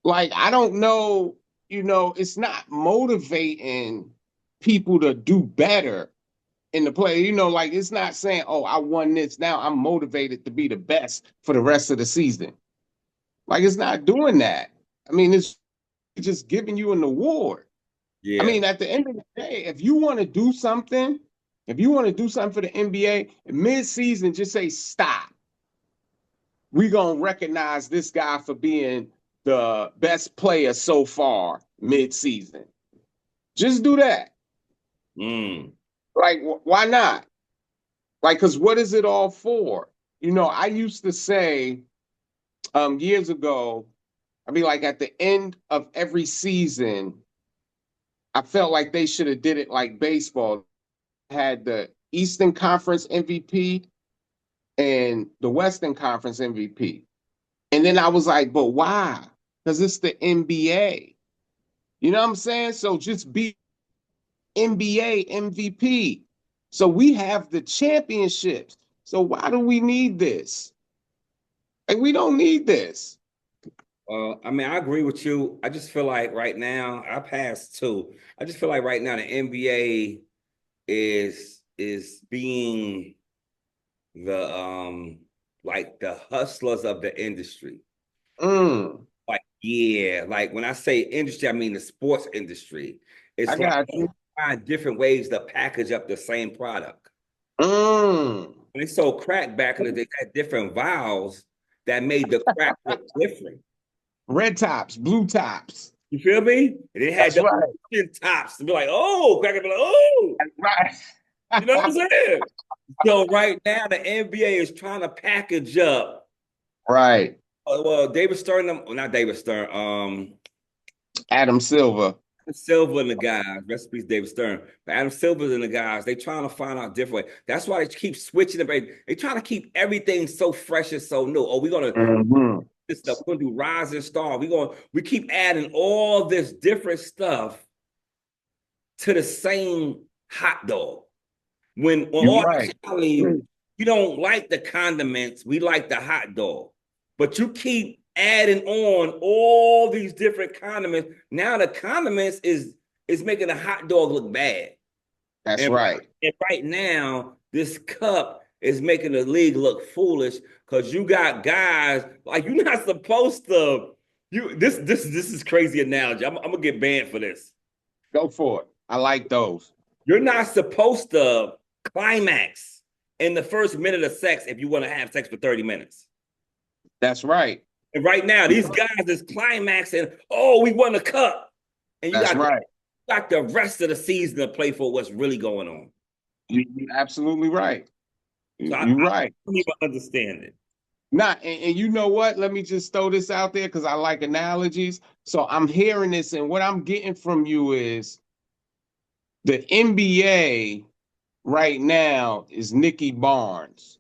S2: Like, I don't know, it's not motivating people to do better in the play. Like it's not saying, oh, I won this. Now I'm motivated to be the best for the rest of the season. Like it's not doing that. I mean, it's just giving you an award.
S1: Yeah.
S2: I mean, at the end of the day, if you want to do something for the NBA, mid-season, just say stop. We're gonna recognize this guy for being the best player so far mid-season. Just do that. Like, why not? Like, because what is it all for? I used to say years ago, I mean, like at the end of every season, I felt like they should have did it like baseball. Had the Eastern Conference MVP and the Western Conference MVP. And then I was like, but why? Because it's the NBA. You know what I'm saying? So just be NBA MVP. So we have the championships. So why do we need this? Like, we don't need this.
S1: I mean, I agree with you. I just feel like right now, I passed too. I just feel like right now the NBA is being the like the hustlers of the industry. Like, yeah, like when I say industry, I mean the sports industry. It's like find different ways to package up the same product. When they sold crack back in the day, they had different vials that made the crack look different.
S2: Red tops, blue tops.
S1: You feel me? And they had the tops to be like, oh, crack be like, oh.
S2: That's right.
S1: You know what I'm saying? So right now the NBA is trying to package up.
S2: Right.
S1: Well, David Stern, not David Stern,
S2: Adam Silver.
S1: Silver and the guys, recipes David Stern, but Adam Silver and the guys, they trying to find out different way. That's why they keep switching it. They trying to keep everything so fresh and so new. Oh, we're gonna this stuff. We're gonna do Rising Star. We keep adding all this different stuff to the same hot dog. When actually we don't like the condiments, we like the hot dog. But you keep adding on all these different condiments. Now the condiments is making the hot dog look bad.
S2: That's right.
S1: And right now, this cup is making the league look foolish because you got guys like you're not supposed to. This is crazy analogy. I'm gonna get banned for this.
S2: Go for it. I like those.
S1: You're not supposed to climax in the first minute of sex if you want to have sex for 30 minutes.
S2: That's right.
S1: And right now, these guys is climaxing. Oh, we won a cup, and you got the rest of the season to play for what's really going on.
S2: You're absolutely right.
S1: So you're right. I don't even understand it.
S2: And you know what? Let me just throw this out there because I like analogies. So I'm hearing this, and what I'm getting from you is the NBA right now is Nicky Barnes,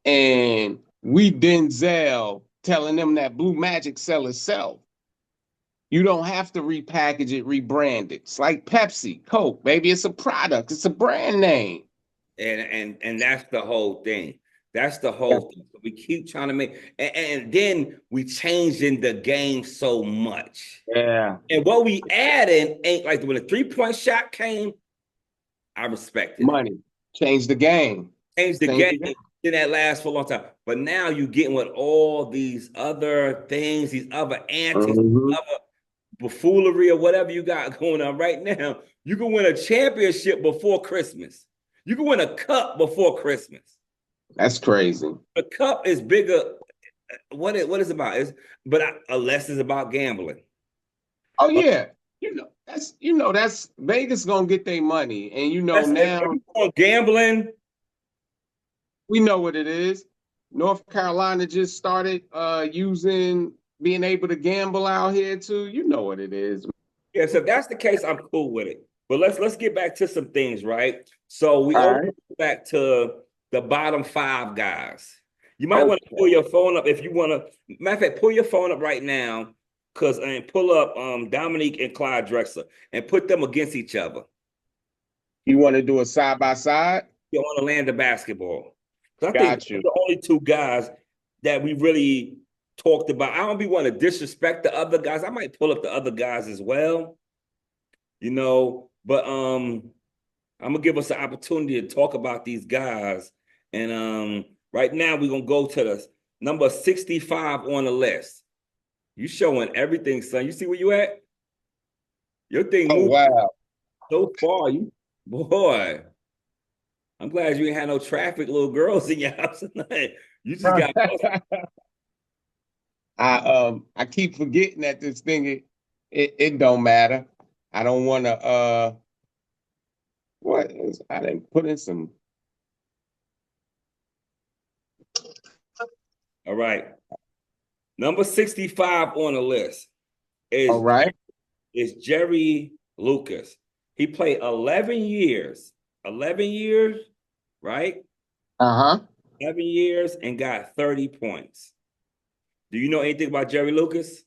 S2: and we Denzel telling them that Blue Magic sell itself. You don't have to repackage it, rebrand it. It's like Pepsi, Coke, baby. It's a product. It's a brand name.
S1: And that's the whole thing. That's the whole thing. We keep trying to make, and then we changing the game so much.
S2: Yeah.
S1: And what we adding ain't like when the 3-point shot came, I respected
S2: money. Change the game.
S1: Change the game. Then that lasts for a long time. But now you getting with all these other things, these other antics, other buffoonery or whatever you got going on right now. You can win a championship before Christmas. You can win a cup before Christmas.
S2: That's crazy.
S1: The cup is bigger. What is it about? Unless it's about gambling.
S2: Oh yeah. that's Vegas gonna get their money, and
S1: If
S2: now
S1: you going gambling,
S2: we know what it is. North Carolina just started being able to gamble out here too. You know what it is.
S1: yeah. So if that's the case, I'm cool with it. But let's get back to some things, right? So we
S2: All
S1: always
S2: right.
S1: go back to the bottom five guys. You might want to
S2: Okay.
S1: pull your phone up if you want to. Matter of fact, pull your phone up right now, and pull up Dominique and Clyde Drexler and put them against each other.
S2: You want to do a side by side?
S1: You want to land the basketball. So I think
S2: Got you.
S1: the only two guys that we really talked about. I don't be want to disrespect the other guys. I might pull up the other guys as well, but I'm gonna give us an opportunity to talk about these guys. And right now we're gonna go to the number 65 on the list. You showing everything, son. You see where you at? Your thing
S2: Oh
S1: moved
S2: wow.
S1: so far. You boy. I'm glad you ain't had no traffic, little girls in your house tonight. You just got
S2: I keep forgetting that this thing it don't matter. I don't want to I didn't put in some.
S1: all right. Number 65 on the list
S2: All
S1: is
S2: right.
S1: is Jerry Lucas. He played 11 years. 11 years, right?
S2: Uh-huh.
S1: 11 years and got 30 points. Do you know anything about Jerry Lucas?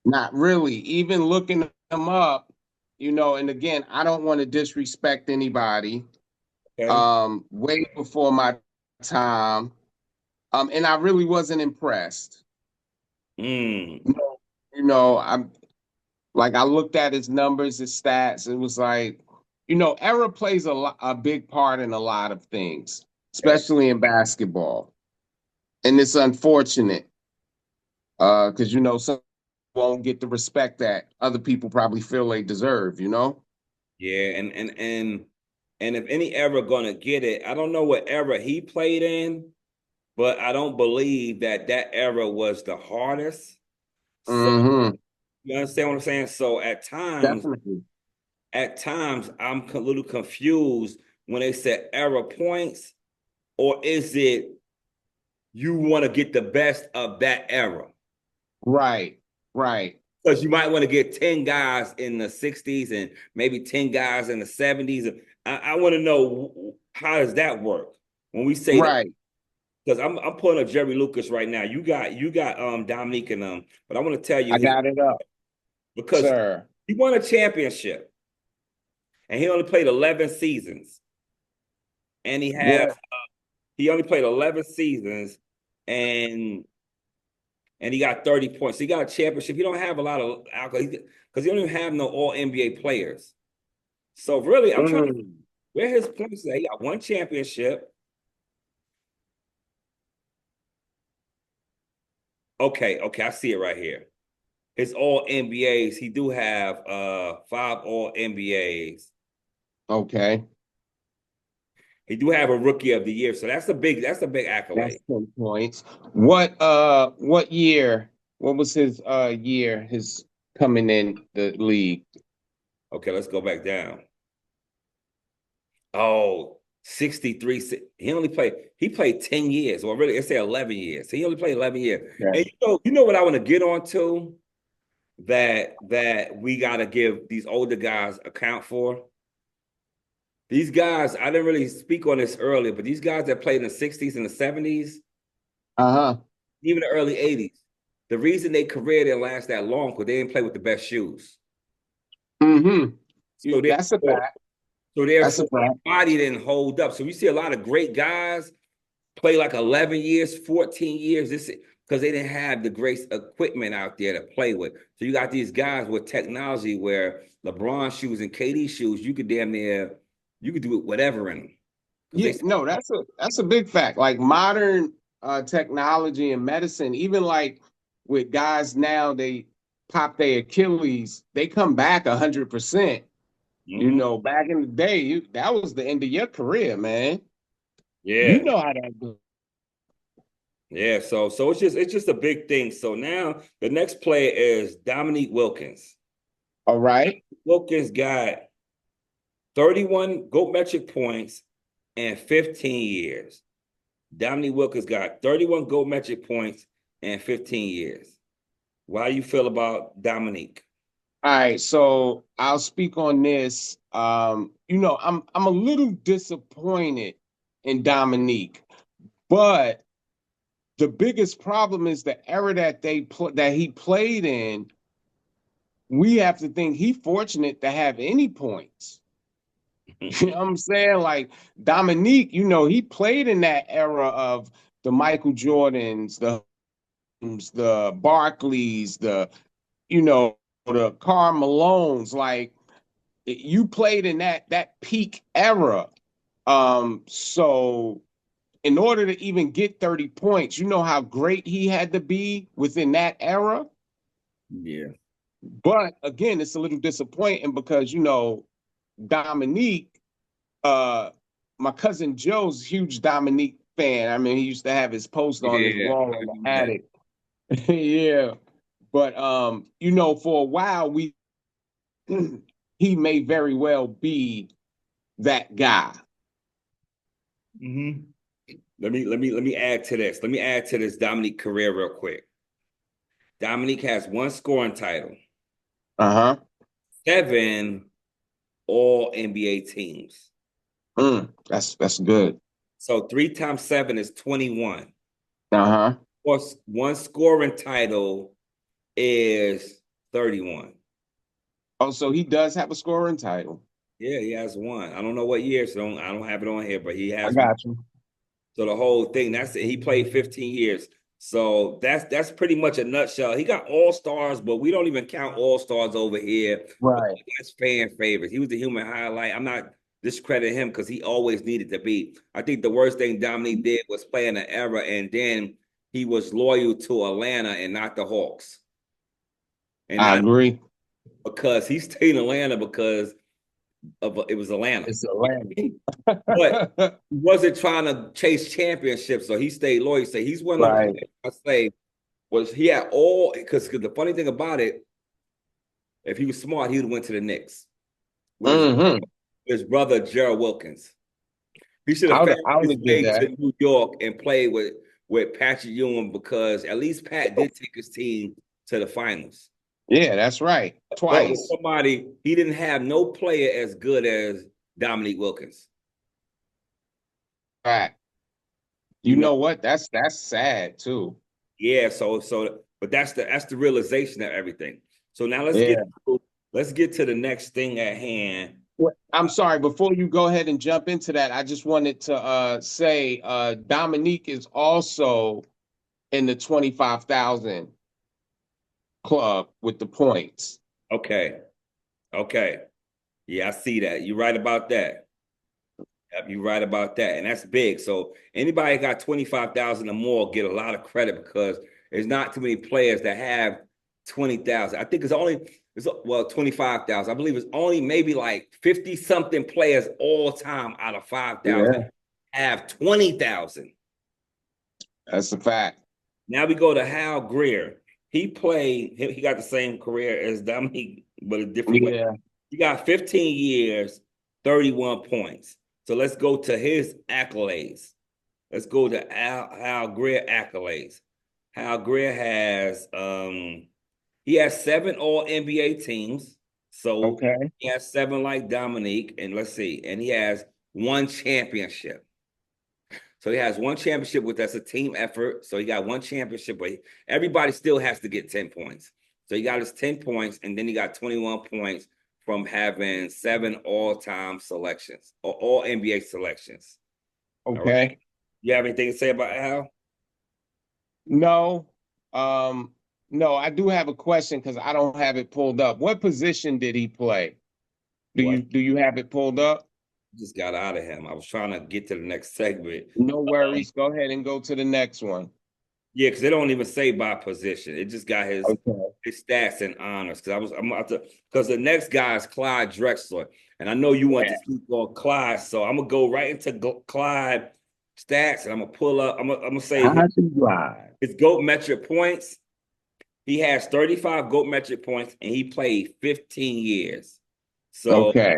S2: Not really. Even looking them up, and again, I don't want to disrespect anybody.
S1: Okay.
S2: Way before my time. And I really wasn't impressed.
S1: Mm.
S2: I'm like I looked at his numbers, his stats. It was like, error plays a big part in a lot of things,
S1: Okay.
S2: especially in basketball. And it's unfortunate because some won't get the respect that other people probably feel they deserve.
S1: Yeah, and if any ever gonna get it, I don't know what era he played in, but I don't believe that era was the hardest. So
S2: Mm-hmm.
S1: you understand what I'm saying? So
S2: Definitely.
S1: at times I'm a little confused when they said era points, or is it you want to get the best of that era?
S2: Right. Right.
S1: Because you might want to get 10 guys in the 60s and maybe 10 guys in the 70s. I want to know how does that work when we say that?
S2: Right.
S1: Because I'm pulling up Jerry Lucas right now. You got Dominique and but I want to tell you
S2: I
S1: his
S2: got it up,
S1: because
S2: sir.
S1: he won a championship and he only played 11 seasons. And
S2: What?
S1: he only played 11 seasons and he got 30 points. So he got a championship. He don't have a lot of alcohol because he don't even have no all NBA players. So really, I'm trying to
S2: Mm.
S1: where his points at. He got one championship. Okay, I see it right here. His all NBAs. He do have 5 all NBAs.
S2: Okay.
S1: He do have a rookie of the year. So that's a big
S2: That's
S1: accolade.
S2: 10 points. What year? What was his year, his coming in the league?
S1: Okay, let's go back down. Oh, 63. He played 10 years, or really, let's say 11 years. So he only played 11 years.
S2: Yeah.
S1: And you know what I want to get on to that we got to give these older guys account for. These guys, I didn't really speak on this earlier, but these guys that played in the 60s and the 70s,
S2: Uh-huh.
S1: even the early 80s, the reason their career didn't last that long because they didn't play with the best shoes.
S2: Mm-hmm.
S1: So
S2: That's a
S1: therefore,
S2: fact.
S1: so
S2: That's a
S1: therefore, their
S2: fact.
S1: body didn't hold up. So we see a lot of great guys play like 11 years, 14 years. This because they didn't have the great equipment out there to play with. So you got these guys with technology where LeBron shoes and KD shoes, you could do it whatever in them.
S2: Yeah, no, that's a big fact. Like modern technology and medicine, even like with guys now, they pop their Achilles, they come back 100%. Back in the day, that was the end of your career, man. You
S1: Yeah.
S2: know how that goes.
S1: Yeah. So it's just a big thing. So now the next player is Dominique Wilkins.
S2: All right.
S1: Wilkins got 31 GOAT metric points and 15 years. Dominique Wilkins got 31 GOAT metric points and 15 years. How do you feel about Dominique?
S2: All right, so I'll speak on this. I'm a little disappointed in Dominique, but the biggest problem is the era that that he played in. We have to think he fortunate to have any points. You know what I'm saying? Like Dominique, he played in that era of the Michael Jordans, the Barkleys, the Karl Malones. Like you played in that peak era. So in order to even get 30 points, you know how great he had to be within that era.
S1: Yeah.
S2: But again, it's a little disappointing because Dominique, my cousin Joe's a huge Dominique fan. I mean, he used to have his post on his wall in the attic. Yeah. But for a while he may very well be that guy.
S1: Mm-hmm. Let me add to this. Let me add to this Dominique career real quick. Dominique has 1 scoring title. 7 all NBA teams.
S2: That's good.
S1: So 3 times 7 is 21.
S2: Of
S1: course, 1 scoring title is 31.
S2: Oh, so he does have a scoring title.
S1: Yeah, he has 1. I don't know what year, so I don't have it on here, but he has.
S2: I got you.
S1: So the whole thing, that's it. He played 15 years. So that's pretty much a nutshell. He got all-stars, but we don't even count all-stars over here.
S2: Right.
S1: That's fan favorites. He was the human highlight. I'm not discrediting him because he always needed to be. I think the worst thing Dominique did was play in an era, and then he was loyal to Atlanta and not the Hawks. And
S2: I agree.
S1: Because he stayed in Atlanta because it was Atlanta.
S2: It's Atlanta.
S1: But he wasn't trying to chase championships, so he stayed loyal. So he's one of the I say was he had all because the funny thing about it, if he was smart, he would have went to the Knicks. His brother Gerald Wilkins. He should have found his way to New York and played with Patrick Ewing because at least Pat did take his team to the finals.
S2: Yeah, that's right. Twice.
S1: He didn't have no player as good as Dominique Wilkins.
S2: Right. You know what? That's sad too.
S1: Yeah, but that's the realization of everything. So now let's get to the next thing at hand.
S2: I'm sorry, before you go ahead and jump into that, I just wanted to say Dominique is also in the 25,000 club with the points.
S1: Okay. Yeah, I see that. You're right about that. Yep, you're right about that. And that's big. So anybody got 25,000 or more get a lot of credit because there's not too many players that have 20,000. I think it's 25,000. I believe it's only maybe like 50 something players all time out of 5,000 have 20,000.
S2: That's a fact.
S1: Now we go to Hal Greer. He got the same career as Dominique, but a different way. He got 15 years, 31 points. So let's go to his accolades. Let's go to Hal Greer accolades. Hal Greer has he has 7 all NBA teams. So he has 7 like Dominique. And let's see. And he has 1 championship. So he has 1 championship that's a team effort. So he got 1 championship, but everybody still has to get 10 points. So he got his 10 points, and then he got 21 points from having 7 all-time selections or all NBA selections.
S2: Okay.
S1: Right. You have anything to say about Al?
S2: No. No, I do have a question because I don't have it pulled up. What position did he play? Do you have it pulled up?
S1: Just got out of him. I was trying to get to the next segment.
S2: No worries. Go ahead and go to the next one.
S1: Yeah, because they don't even say by position. It just got his stats and honors. Because the next guy is Clyde Drexler, and I know you want to speak on Clyde, so I'm gonna go right into Clyde stats, and I'm gonna pull up. I'm gonna say his GOAT metric points. He has 35 GOAT metric points, and he played 15 years. So,
S2: okay.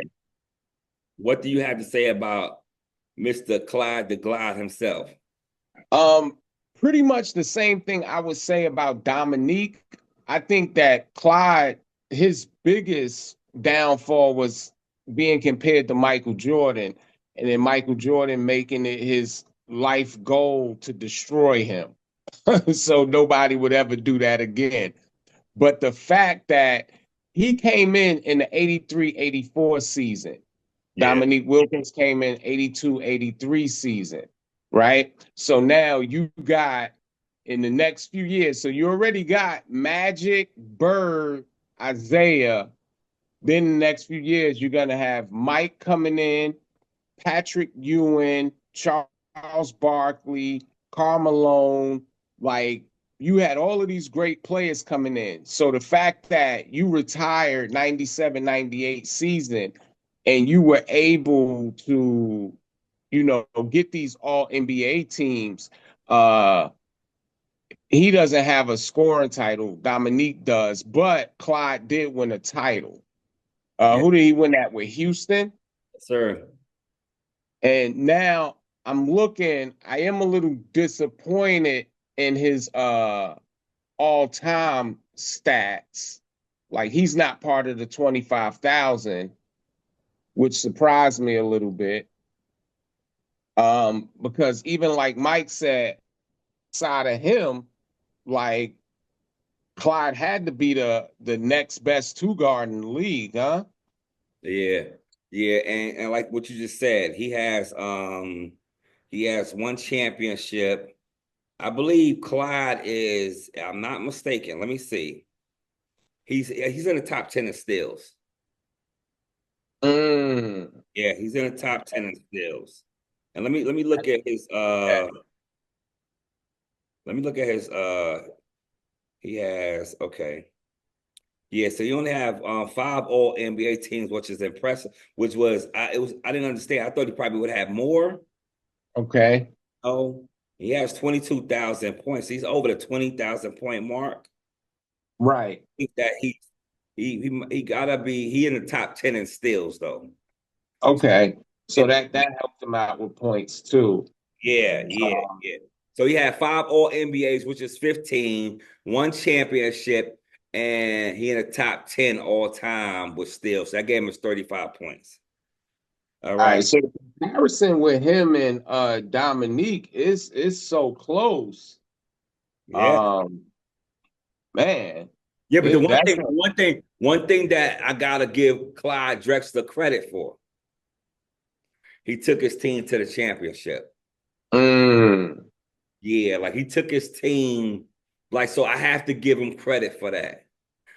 S1: what do you have to say about Mr. Clyde the Glide himself?
S2: Pretty much the same thing I would say about Dominique. I think that Clyde, his biggest downfall was being compared to Michael Jordan, and then Michael Jordan making it his life goal to destroy him. So nobody would ever do that again. But the fact that he came in the 83-84 season,
S1: Yeah.
S2: Dominique Wilkins came in 82-83 season, right? So now you got in the next few years, so you already got Magic, Bird, Isaiah. Then in the next few years, you're going to have Mike coming in, Patrick Ewing, Charles Barkley, Karl Malone. Like, you had all of these great players coming in. So the fact that you retired 97-98 season and you were able to, get these all NBA teams, he doesn't have a scoring title. Dominique does, but Clyde did win a title.
S1: Yeah.
S2: Who did he win that with? Houston?
S1: Sir.
S2: And now I'm looking, I am a little disappointed in his all-time stats. Like, he's not part of the 25,000, which surprised me a little bit. Because even like Mike said, side of him, like Clyde had to be the next best two guard in the league, huh?
S1: Yeah. Yeah, and like what you just said, he has one championship. I believe Clyde is, I'm not mistaken. Let me see. He's in the top 10 in steals.
S2: Mm.
S1: Yeah, he's in the top 10 in steals. And let me look at his let me look at his he has okay. Yeah, so you only have 5 all NBA teams, which is impressive, which was I didn't understand. I thought he probably would have more.
S2: Okay.
S1: Oh, he has 22,000 points. He's over the 20,000 point mark.
S2: Right.
S1: I think that he gotta be he in the top 10 in steals though.
S2: Okay. So
S1: And
S2: that helped him out with points too.
S1: yeah. So he had 5 all NBAs, which is 15, one championship, and he in the top 10 all time with steals. So that gave him his 35 points. All
S2: All
S1: right.
S2: right. So the comparison with him and Dominique is so close.
S1: Yeah.
S2: Um, man,
S1: Yeah, but the
S2: that's
S1: one thing that I gotta give Clyde Drexler credit for, he took his team to the championship.
S2: mm,
S1: Yeah, like he took his team, like so I have to give him credit for that.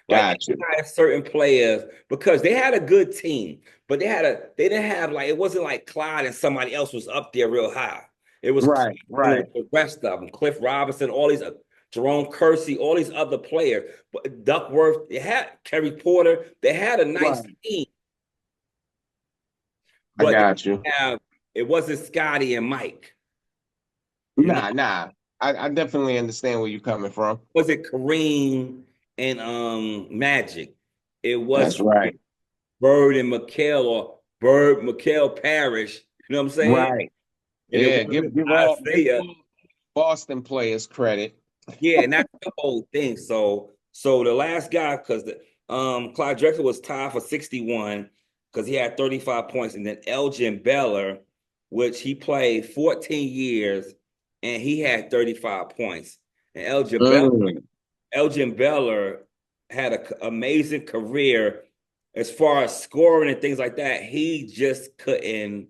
S1: Like
S2: gotcha.
S1: I have certain players because they had a good team, but they didn't have like it wasn't like Clyde and somebody else was up there real high. It was
S2: Right, right.
S1: the rest of them, Cliff Robinson, all these Jerome Kersey, all these other players, but Duckworth, they had Kerry Porter, they had a nice
S2: Right.
S1: team,
S2: I
S1: but
S2: got you.
S1: it wasn't Scotty and Mike. You know,
S2: Nah. I definitely understand where you're coming from.
S1: was it Kareem and Magic? It
S2: That's
S1: was
S2: right.
S1: Bird and McHale or Bird, McHale Parrish. You know what I'm saying?
S2: Right.
S1: And it
S2: Yeah,
S1: wasn't
S2: give
S1: Isaiah.
S2: all Boston players credit.
S1: Yeah, and that's the whole thing. So the last guy, because the Clyde Drexler was tied for 61 because he had 35 points, and then Elgin Baylor, which he played 14 years, and he had 35 points. And
S2: Mm,
S1: Elgin Baylor had an amazing career as far as scoring and things like that. He just couldn't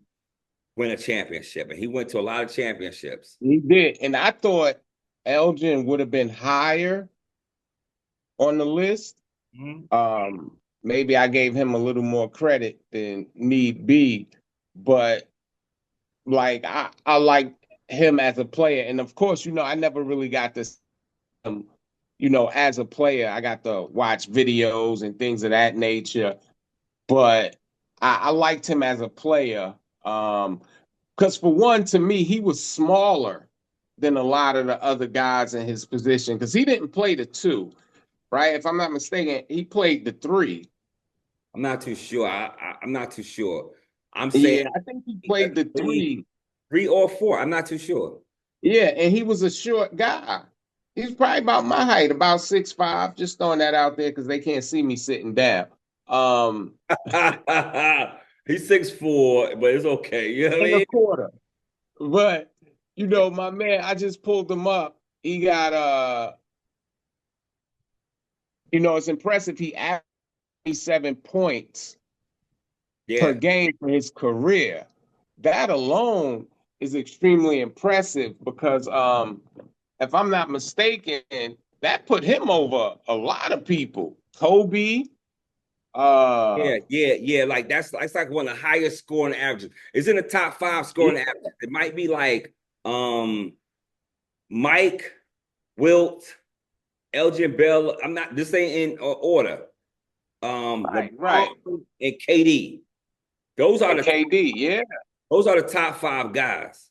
S1: win a championship, and he went to a lot of championships.
S2: he did. And I thought Elgin would have been higher on the list.
S1: Mhm.
S2: Maybe I gave him a little more credit than need be, but like I like him as a player. And of course, I never really got this as a player. I got to watch videos and things of that nature. But I liked him as a player. Because for one, to me, he was smaller than a lot of the other guys in his position because he didn't play the two. right? If I'm not mistaken, he played the 3.
S1: I'm not too sure. I'm not too sure. I'm saying
S2: I think he played the 3.
S1: 3 or 4. I'm not too sure.
S2: Yeah, and he was a short guy. He's probably about my height, about 6'5". Just throwing that out there because they can't see me sitting down.
S1: He's 6'4", but it's okay. You know what I
S2: And a
S1: mean?
S2: quarter. But my man, I just pulled him up. He got it's impressive. He averaged 7 points per
S1: Yeah.
S2: game for his career. That alone is extremely impressive because if I'm not mistaken, that put him over a lot of people. Kobe,
S1: Yeah. Like that's like one of the highest scoring averages. It's in the top 5 scoring
S2: yeah,
S1: averages. It might be like Mike, Wilt, Elgin Bell. I'm not this ain't in order.
S2: right.
S1: LeBron and KD. Those are
S2: And
S1: the
S2: KD, yeah.
S1: those are the top 5 guys.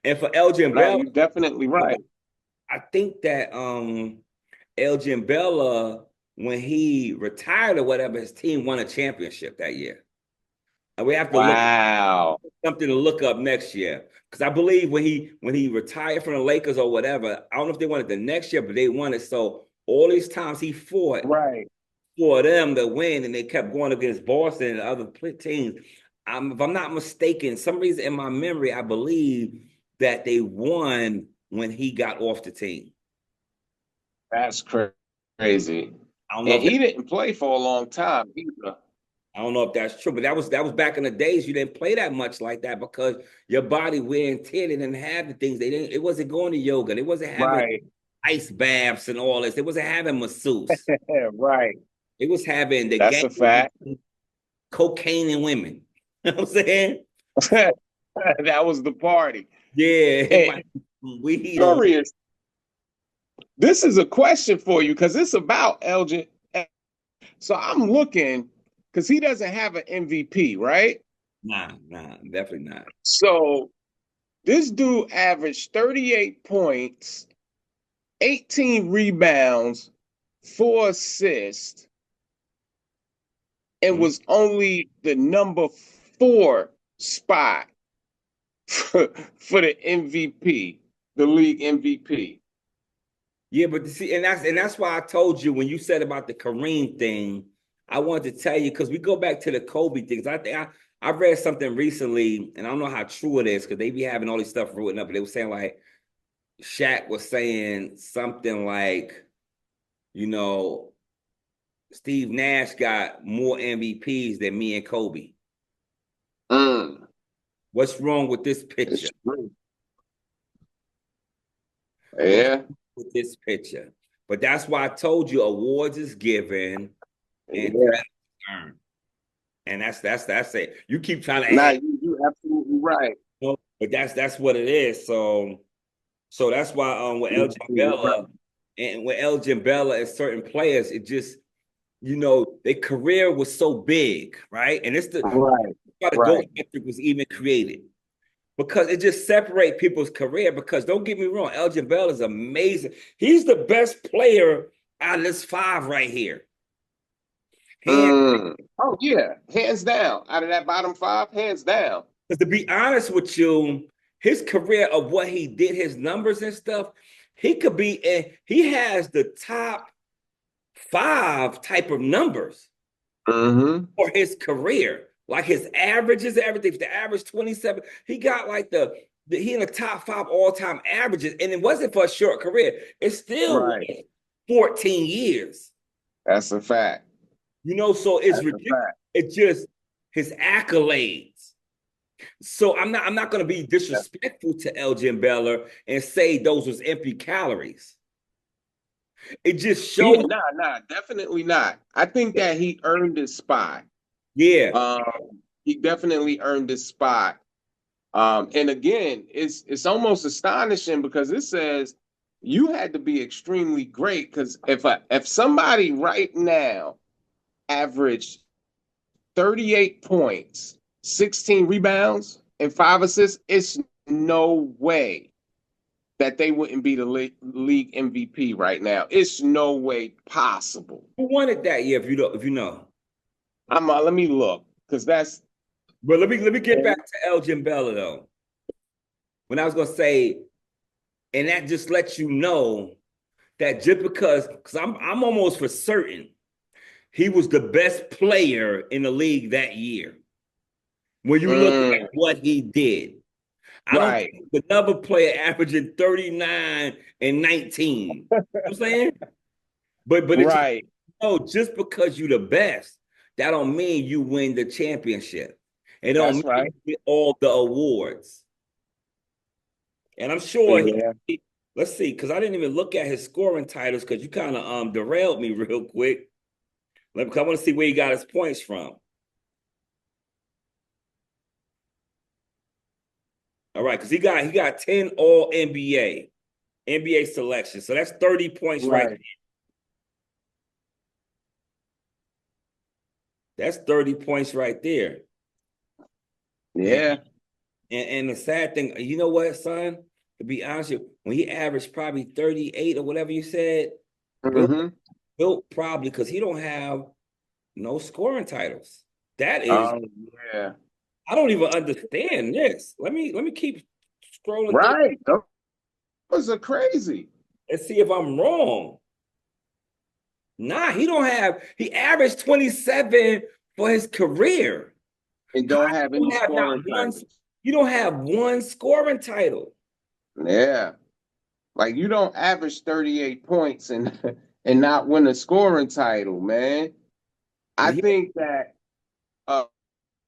S1: And for Elgin
S2: No,
S1: Bell,
S2: you're definitely right.
S1: I think that Elgin Bella, when he retired or whatever, his team won a championship that year. And we have to look
S2: Wow.
S1: something to look up next year. Because I believe when he retired from the Lakers or whatever, I don't know if they won it the next year, but they won it. So all these times he fought
S2: Right.
S1: for them to win, and they kept going against Boston and other teams. If I'm not mistaken, some reason in my memory, I believe that they won when he got off the team.
S2: That's crazy.
S1: I don't know
S2: And
S1: if that,
S2: he didn't play for a long time either.
S1: I don't know if that's true, but that was back in the days. You didn't play that much like that because your body wear and tear. They didn't have the things. They didn't. It wasn't going to yoga. They wasn't having
S2: Right.
S1: ice baths and all this. They wasn't having masseuse.
S2: Right.
S1: It was having the
S2: That's
S1: gang,
S2: a fact.
S1: cocaine and women. You know what I'm saying?
S2: That was the party.
S1: Yeah, it
S2: And
S1: might weed on.
S2: curious, this is a question for you because it's about Elgin. So I'm looking because he doesn't have an MVP, right?
S1: Nah, definitely not.
S2: So this dude averaged 38 points, 18 rebounds, 4 assists, and
S1: Mhm.
S2: was only the number 4 spot for the MVP, the league MVP.
S1: Yeah, but see, and that's why I told you when you said about the Kareem thing, I wanted to tell you because we go back to the Kobe things. I think I read something recently, and I don't know how true it is because they be having all this stuff written up. But they were saying like Shaq was saying something like, you know, Steve Nash got more MVPs than me and Kobe.
S2: Mm,
S1: What's wrong with this
S2: it's
S1: picture?
S2: true.
S1: What's
S2: Yeah,
S1: with this picture? But that's why I told you awards is given and
S2: yeah.
S1: earned. And that's it. You keep trying to
S2: Nah,
S1: add,
S2: you absolutely right.
S1: but that's what it is. So that's why with
S2: You're
S1: Elgin
S2: absolutely right.
S1: Bella and with Elgin Bella and certain players, it just their career was so big, right? And it's
S2: Right,
S1: why the
S2: right.
S1: GOAT metric was even created. Because it just separate people's career. Because don't get me wrong, Elgin Bell is amazing. He's the best player out of this 5 right here. Hands.
S2: Oh yeah, hands down. Out of that bottom 5, hands down.
S1: Because to be honest with you, his career of what he did, his numbers and stuff, he could be he has the top 5 type of numbers for his career. Like his averages, everything. The average 27, he got like he in the top 5 all-time averages, and it wasn't for a short career. It still
S2: Right.
S1: was 14 years.
S2: That's a fact.
S1: So it's
S2: That's a
S1: ridiculous.
S2: fact.
S1: It's just his accolades. So I'm not going to be disrespectful to Elgin Baylor and say those was empty calories. It just
S2: Yeah,
S1: shows.
S2: definitely not. I think that he earned his spot.
S1: Yeah.
S2: He definitely earned his spot. And again, it's almost astonishing because it says you had to be extremely great because if somebody right now averaged 38 points, 16 rebounds, and 5 assists, it's no way that they wouldn't be the league MVP right now. It's no way possible.
S1: Who won it that year? If you know,
S2: Let me look because that's.
S1: But let me get back to Elgin Baylor though. When I was gonna say, and that just lets you know that just because I'm almost for certain he was the best player in the league that year. When you look at what he did, I don't think another player averaging 39 and 19. You know what I'm saying? But
S2: right.
S1: Just because you're the best, that don't mean you win the championship. It don't mean you get all the awards. And I'm sure let's see, because I didn't even look at his scoring titles because you kind of derailed me real quick. I want to see where he got his points from. All right, because he got 10 all NBA selections. So that's 30 points right there. That's 30 points right there.
S2: Yeah.
S1: And the sad thing, you know what, son? To be honest with you, when he averaged probably 38 or whatever you said, Wilt probably, because he don't have no scoring titles. That is, I don't even understand this. Let me keep scrolling.
S2: Right. Those are crazy.
S1: Let's see if I'm wrong. Nah, he averaged 27 for his career.
S2: And don't have any scoring titles.
S1: You don't have one scoring title.
S2: Yeah. Like you don't average 38 points and not win a scoring title, man. I think that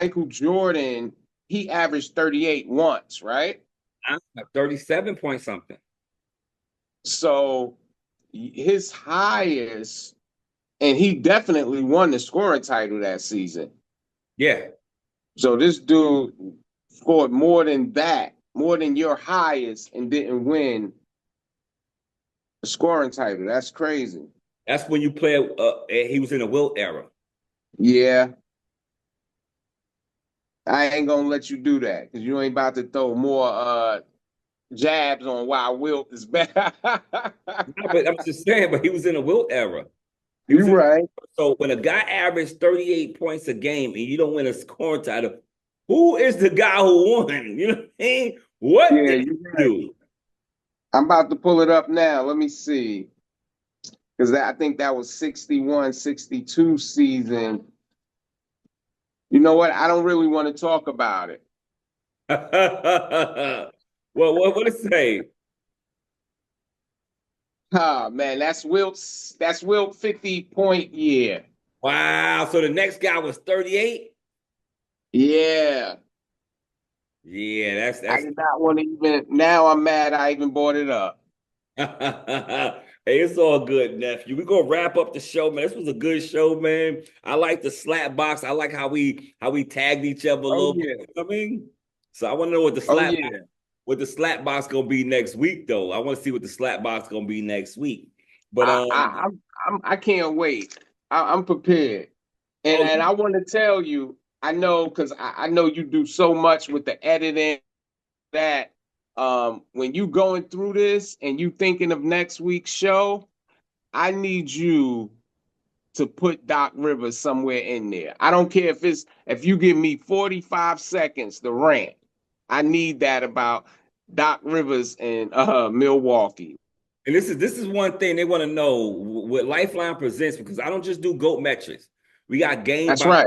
S2: Michael Jordan, he averaged 38 once, right?
S1: 37 point something.
S2: So his highest, and he definitely won the scoring title that season.
S1: Yeah.
S2: So this dude scored more than that, more than your highest, and didn't win the scoring title. That's crazy.
S1: That's when you play. He was in the Wilt era.
S2: Yeah. I ain't gonna let you do that because you ain't about to throw more jabs on why Wilt is bad.
S1: But I'm just saying, but he was in the Wilt era.
S2: You're right.
S1: So when a guy averaged 38 points a game and you don't win a scoring title, who is the guy who won? You know what I mean? What did you do?
S2: I'm about to pull it up now. Let me see. Because I think that was 61, 62 season. You know what? I don't really want to talk about it.
S1: Well, what it say?
S2: Oh man, that's Wilt 50-point year.
S1: Wow. So the next guy was 38?
S2: Yeah.
S1: Yeah, that's
S2: I did not want to even. Now I'm mad I even brought it up.
S1: Hey, it's all good, nephew. We're gonna wrap up the show, man. This was a good show, man. I like the slap box. I like how we tagged each other a little bit. You know what I mean? So I want to know what the slap box gonna be next week, though. I want to see what the slap box gonna be next week. But
S2: I can't wait. I'm prepared, and I want to tell you. I know because I know you do so much with the editing that when you going through this and you thinking of next week's show, I need you to put Doc Rivers somewhere in there. I don't care if you give me 45 seconds to rant. I need that about Doc Rivers and Milwaukee.
S1: And this is one thing they want to know what Lifeline presents, because I don't just do GOAT metrics. We got game.
S2: That's right.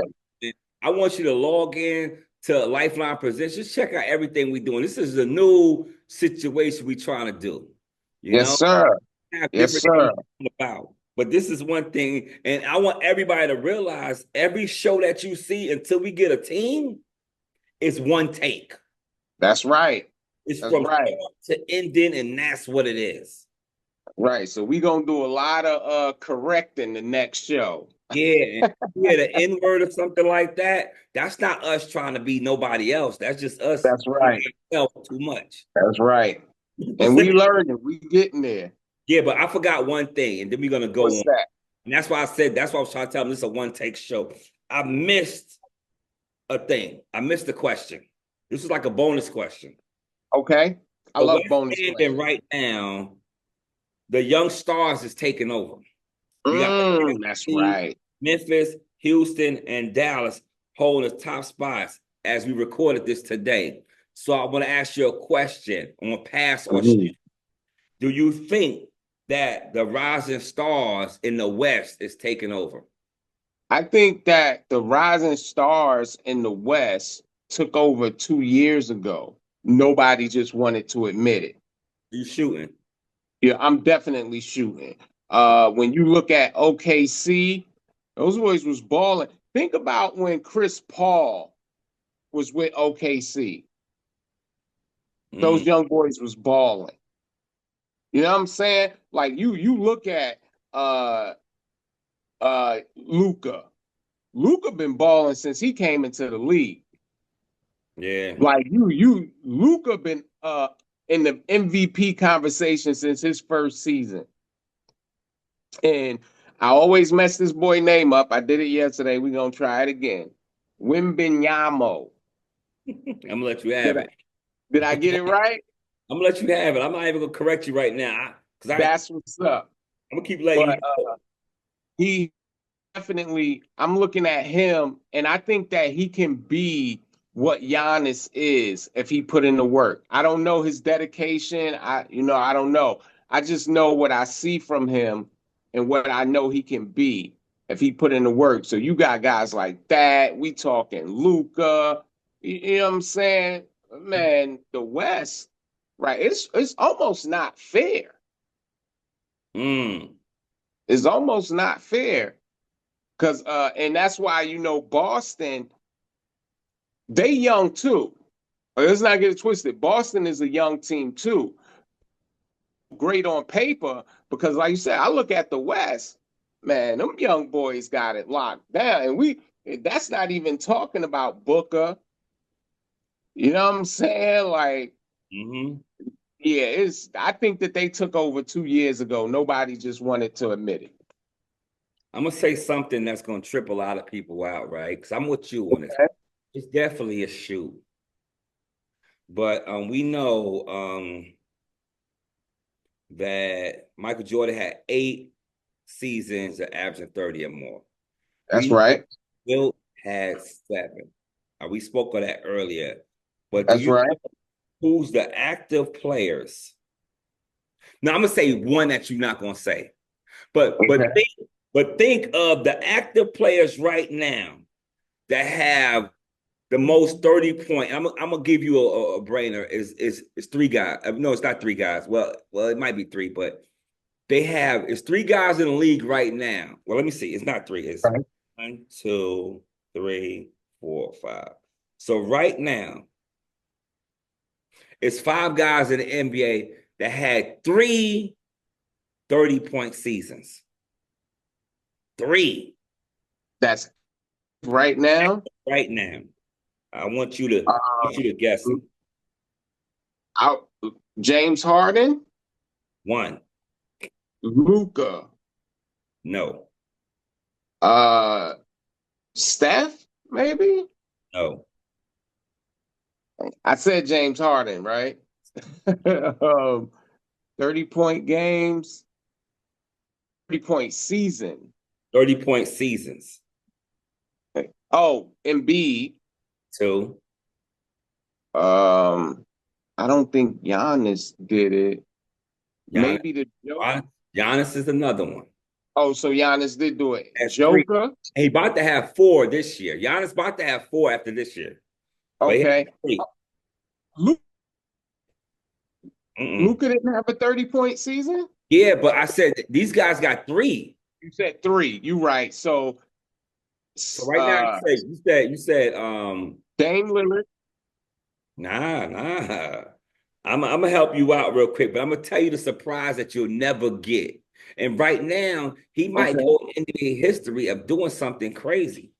S1: I want you to log in to Lifeline Presents. Just check out everything we're doing. This is a new situation we're trying to do. You know?
S2: Sir. Yes, sir.
S1: About. But this is one thing, and I want everybody to realize every show that you see until we get a team is one take.
S2: That's right.
S1: It's from start to ending, and that's what it is.
S2: Right. So we're going to do a lot of correcting the next show.
S1: Yeah, the N-word or something like that. That's not us trying to be nobody else. That's just us.
S2: That's right.
S1: Too much.
S2: That's right. And we learning. We getting there.
S1: Yeah, but I forgot one thing, and then we're gonna go
S2: What's
S1: on.
S2: That?
S1: And that's why I said that's why I was trying to tell them this is a one-take show. I missed a thing. I missed a question. This is like a bonus question.
S2: Okay. I love bonus
S1: standing
S2: players.
S1: right now, the young stars is taking over. You got
S2: That's right.
S1: Memphis, Houston, and Dallas holding the top spots as we recorded this today. So I want to ask you a question on pass or shoot. Do you think that the rising stars in the West is taking over?
S2: I think that the rising stars in the West took over 2 years ago. Nobody just wanted to admit it.
S1: You shooting?
S2: Yeah, I'm definitely shooting. When you look at OKC, those boys was balling. Think about when Chris Paul was with OKC. Those young boys was balling. You know what I'm saying? Like you look at Luka. Luka been balling since he came into the league.
S1: Yeah.
S2: Like Luka been in the MVP conversation since his first season. And I always mess this boy name up. I did it yesterday. We're gonna try it again. Wimbenyamo.
S1: I'm gonna let you have it.
S2: Did I get it right?
S1: I'm gonna let you have it. I'm not even gonna correct you right now.
S2: That's what's up.
S1: I'm gonna keep letting you.
S2: He definitely, I'm looking at him, and I think that he can be what Giannis is if he put in the work. I don't know his dedication. I don't know. I just know what I see from him and what I know he can be if he put in the work. So you got guys like that. We talking Luka. You know what I'm saying? Man, the West, right? It's almost not fair. It's almost not fair. Cause and that's why Boston, they young too. Let's not get it twisted. Boston is a young team too. Great on paper, because like you said, I look at the West, man, them young boys got it locked down. And that's not even talking about Booker. You know what I'm saying? Like, yeah, I think that they took over 2 years ago. Nobody just wanted to admit it.
S1: I'm gonna say something that's gonna trip a lot of people out, right? Because I'm with you on this. It's definitely a shoot, but we know that Michael Jordan had 8 seasons of averaging 30 or more.
S2: That's right.
S1: Wilt had 7. We spoke of that earlier. But
S2: that's right.
S1: Who's the active players? Now I'm gonna say one that you're not gonna say, but think of the active players right now that have the most 30-point. I'm gonna give you a brainer. Is 3 guys? No, it's not 3 guys. Well, it might be 3, but it's 3 guys in the league right now. Well, let me see. It's not 3. It's 1, 2, 3, 4, 5. So right now, it's 5 guys in the NBA that had 3 30-point seasons. 3.
S2: That's right now.
S1: Right now, I want you to guess it.
S2: James Harden.
S1: 1.
S2: Luka.
S1: No.
S2: Steph, maybe?
S1: No.
S2: I said James Harden, right? 30-point games, 30-point season.
S1: 30-point seasons.
S2: Oh, Embiid.
S1: 2.
S2: I don't think Giannis did it. Maybe the Joker.
S1: Giannis is another one.
S2: Oh, so Giannis did do it.
S1: That's
S2: Joker.
S1: 3. He about to have 4 this year. Giannis about to have 4 after this year.
S2: Okay. Luka didn't have a 30-point season?
S1: Yeah, but I said these guys got 3.
S2: You said 3. You right. So
S1: right now you said
S2: Dame Lillard.
S1: Nah. I'm gonna help you out real quick, but I'm gonna tell you the surprise that you'll never get. And right now, he might go into the history of doing something crazy.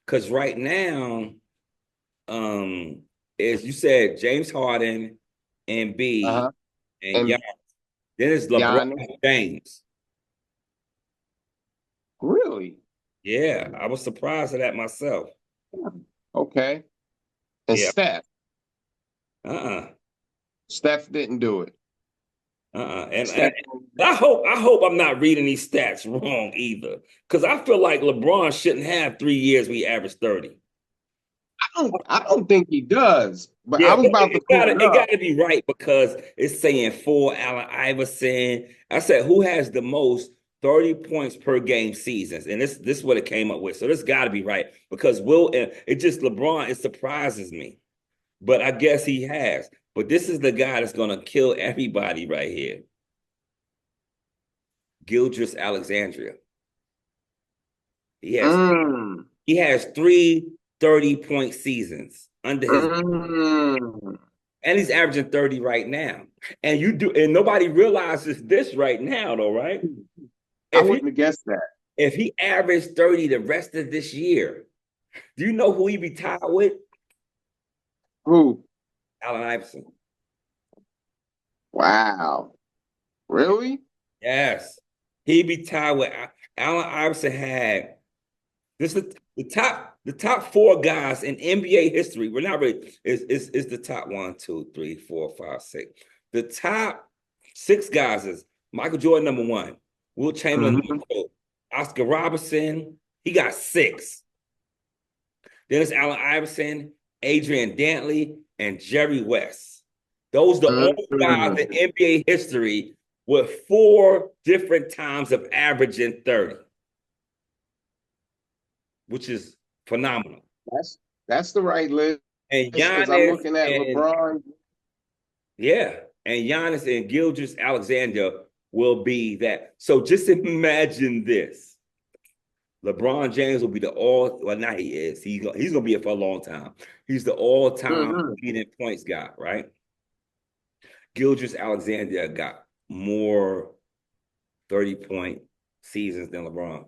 S1: Because right now, as you said, James Harden, Embiid, and Giannis. Then it's LeBron James.
S2: Really?
S1: Yeah, I was surprised at that myself.
S2: Okay. And Steph. Steph didn't do it.
S1: And I hope I'm not reading these stats wrong either, because I feel like LeBron shouldn't have 3 years we averaged 30.
S2: I don't think he does, but
S1: Yeah,
S2: I was
S1: but
S2: about to pull it
S1: it
S2: up.
S1: gotta be right, because it's saying for Allen Iverson. I said who has the most 30 points per game seasons, and this is what it came up with. So this got to be right, because Wilt, it just LeBron, it surprises me, but I guess he has. But this is the guy that's gonna kill everybody right here. Gildress Alexandria. He has he has 3 30-point seasons under his and he's averaging 30 right now. And nobody realizes this right now, though, right?
S2: I wouldn't have guessed that.
S1: If he averaged 30 the rest of this year, do you know who he be tied with?
S2: Who?
S1: Allen Iverson.
S2: Wow. Really?
S1: Yes. He'd be tied with Allen Iverson. Had this is the top 4 guys in NBA history. We're not really is the top 1, 2, 3, 4, 5, 6. The top 6 guys is Michael Jordan, #1, Wilt Chamberlain, #2, Oscar Robertson. He got 6. Then it's Allen Iverson, Adrian Dantley, and Jerry West. Those are the only guys in NBA history with 4 different times of averaging 30, which is phenomenal.
S2: That's the right list.
S1: And
S2: Giannis, I'm looking at LeBron.
S1: Yeah, and Giannis and Gildress Alexander will be that. So just imagine this. LeBron James will be now he is. He's going to be it for a long time. He's the all-time leading points guy, right? Gildress Alexander got more 30-point seasons than LeBron.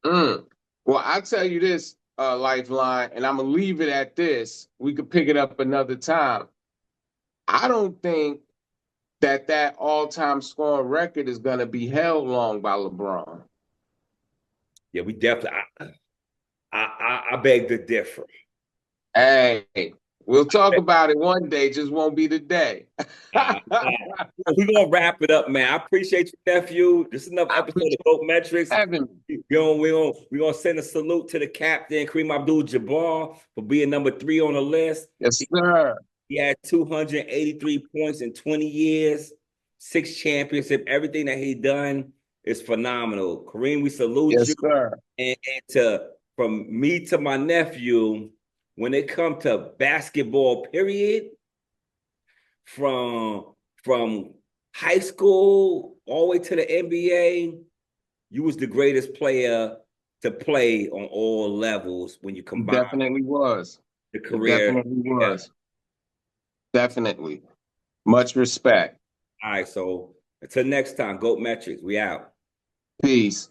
S2: Well, I'll tell you this, Lifeline, and I'm going to leave it at this. We could pick it up another time. I don't think that all-time scoring record is going to be held long by LeBron.
S1: Yeah, we definitely. I beg to differ.
S2: Hey, we'll talk about it one day. Just won't be today.
S1: We're gonna wrap it up, man. I appreciate you, nephew. This is another episode of GOAT Metrics. We're gonna send a salute to the captain, Kareem Abdul-Jabbar, for being #3 on the list.
S2: Yes, sir.
S1: He had 283 points in 20 years, 6 championships. Everything that he done is phenomenal. Kareem, we salute you.
S2: Sir.
S1: And from me to my nephew, when it comes to basketball, period, from high school all the way to the NBA, you was the greatest player to play on all levels when you combine.
S2: Definitely was.
S1: The career.
S2: Definitely was. Definitely. Much respect.
S1: All right, so until next time, GOAT Metrics, we out.
S2: Peace.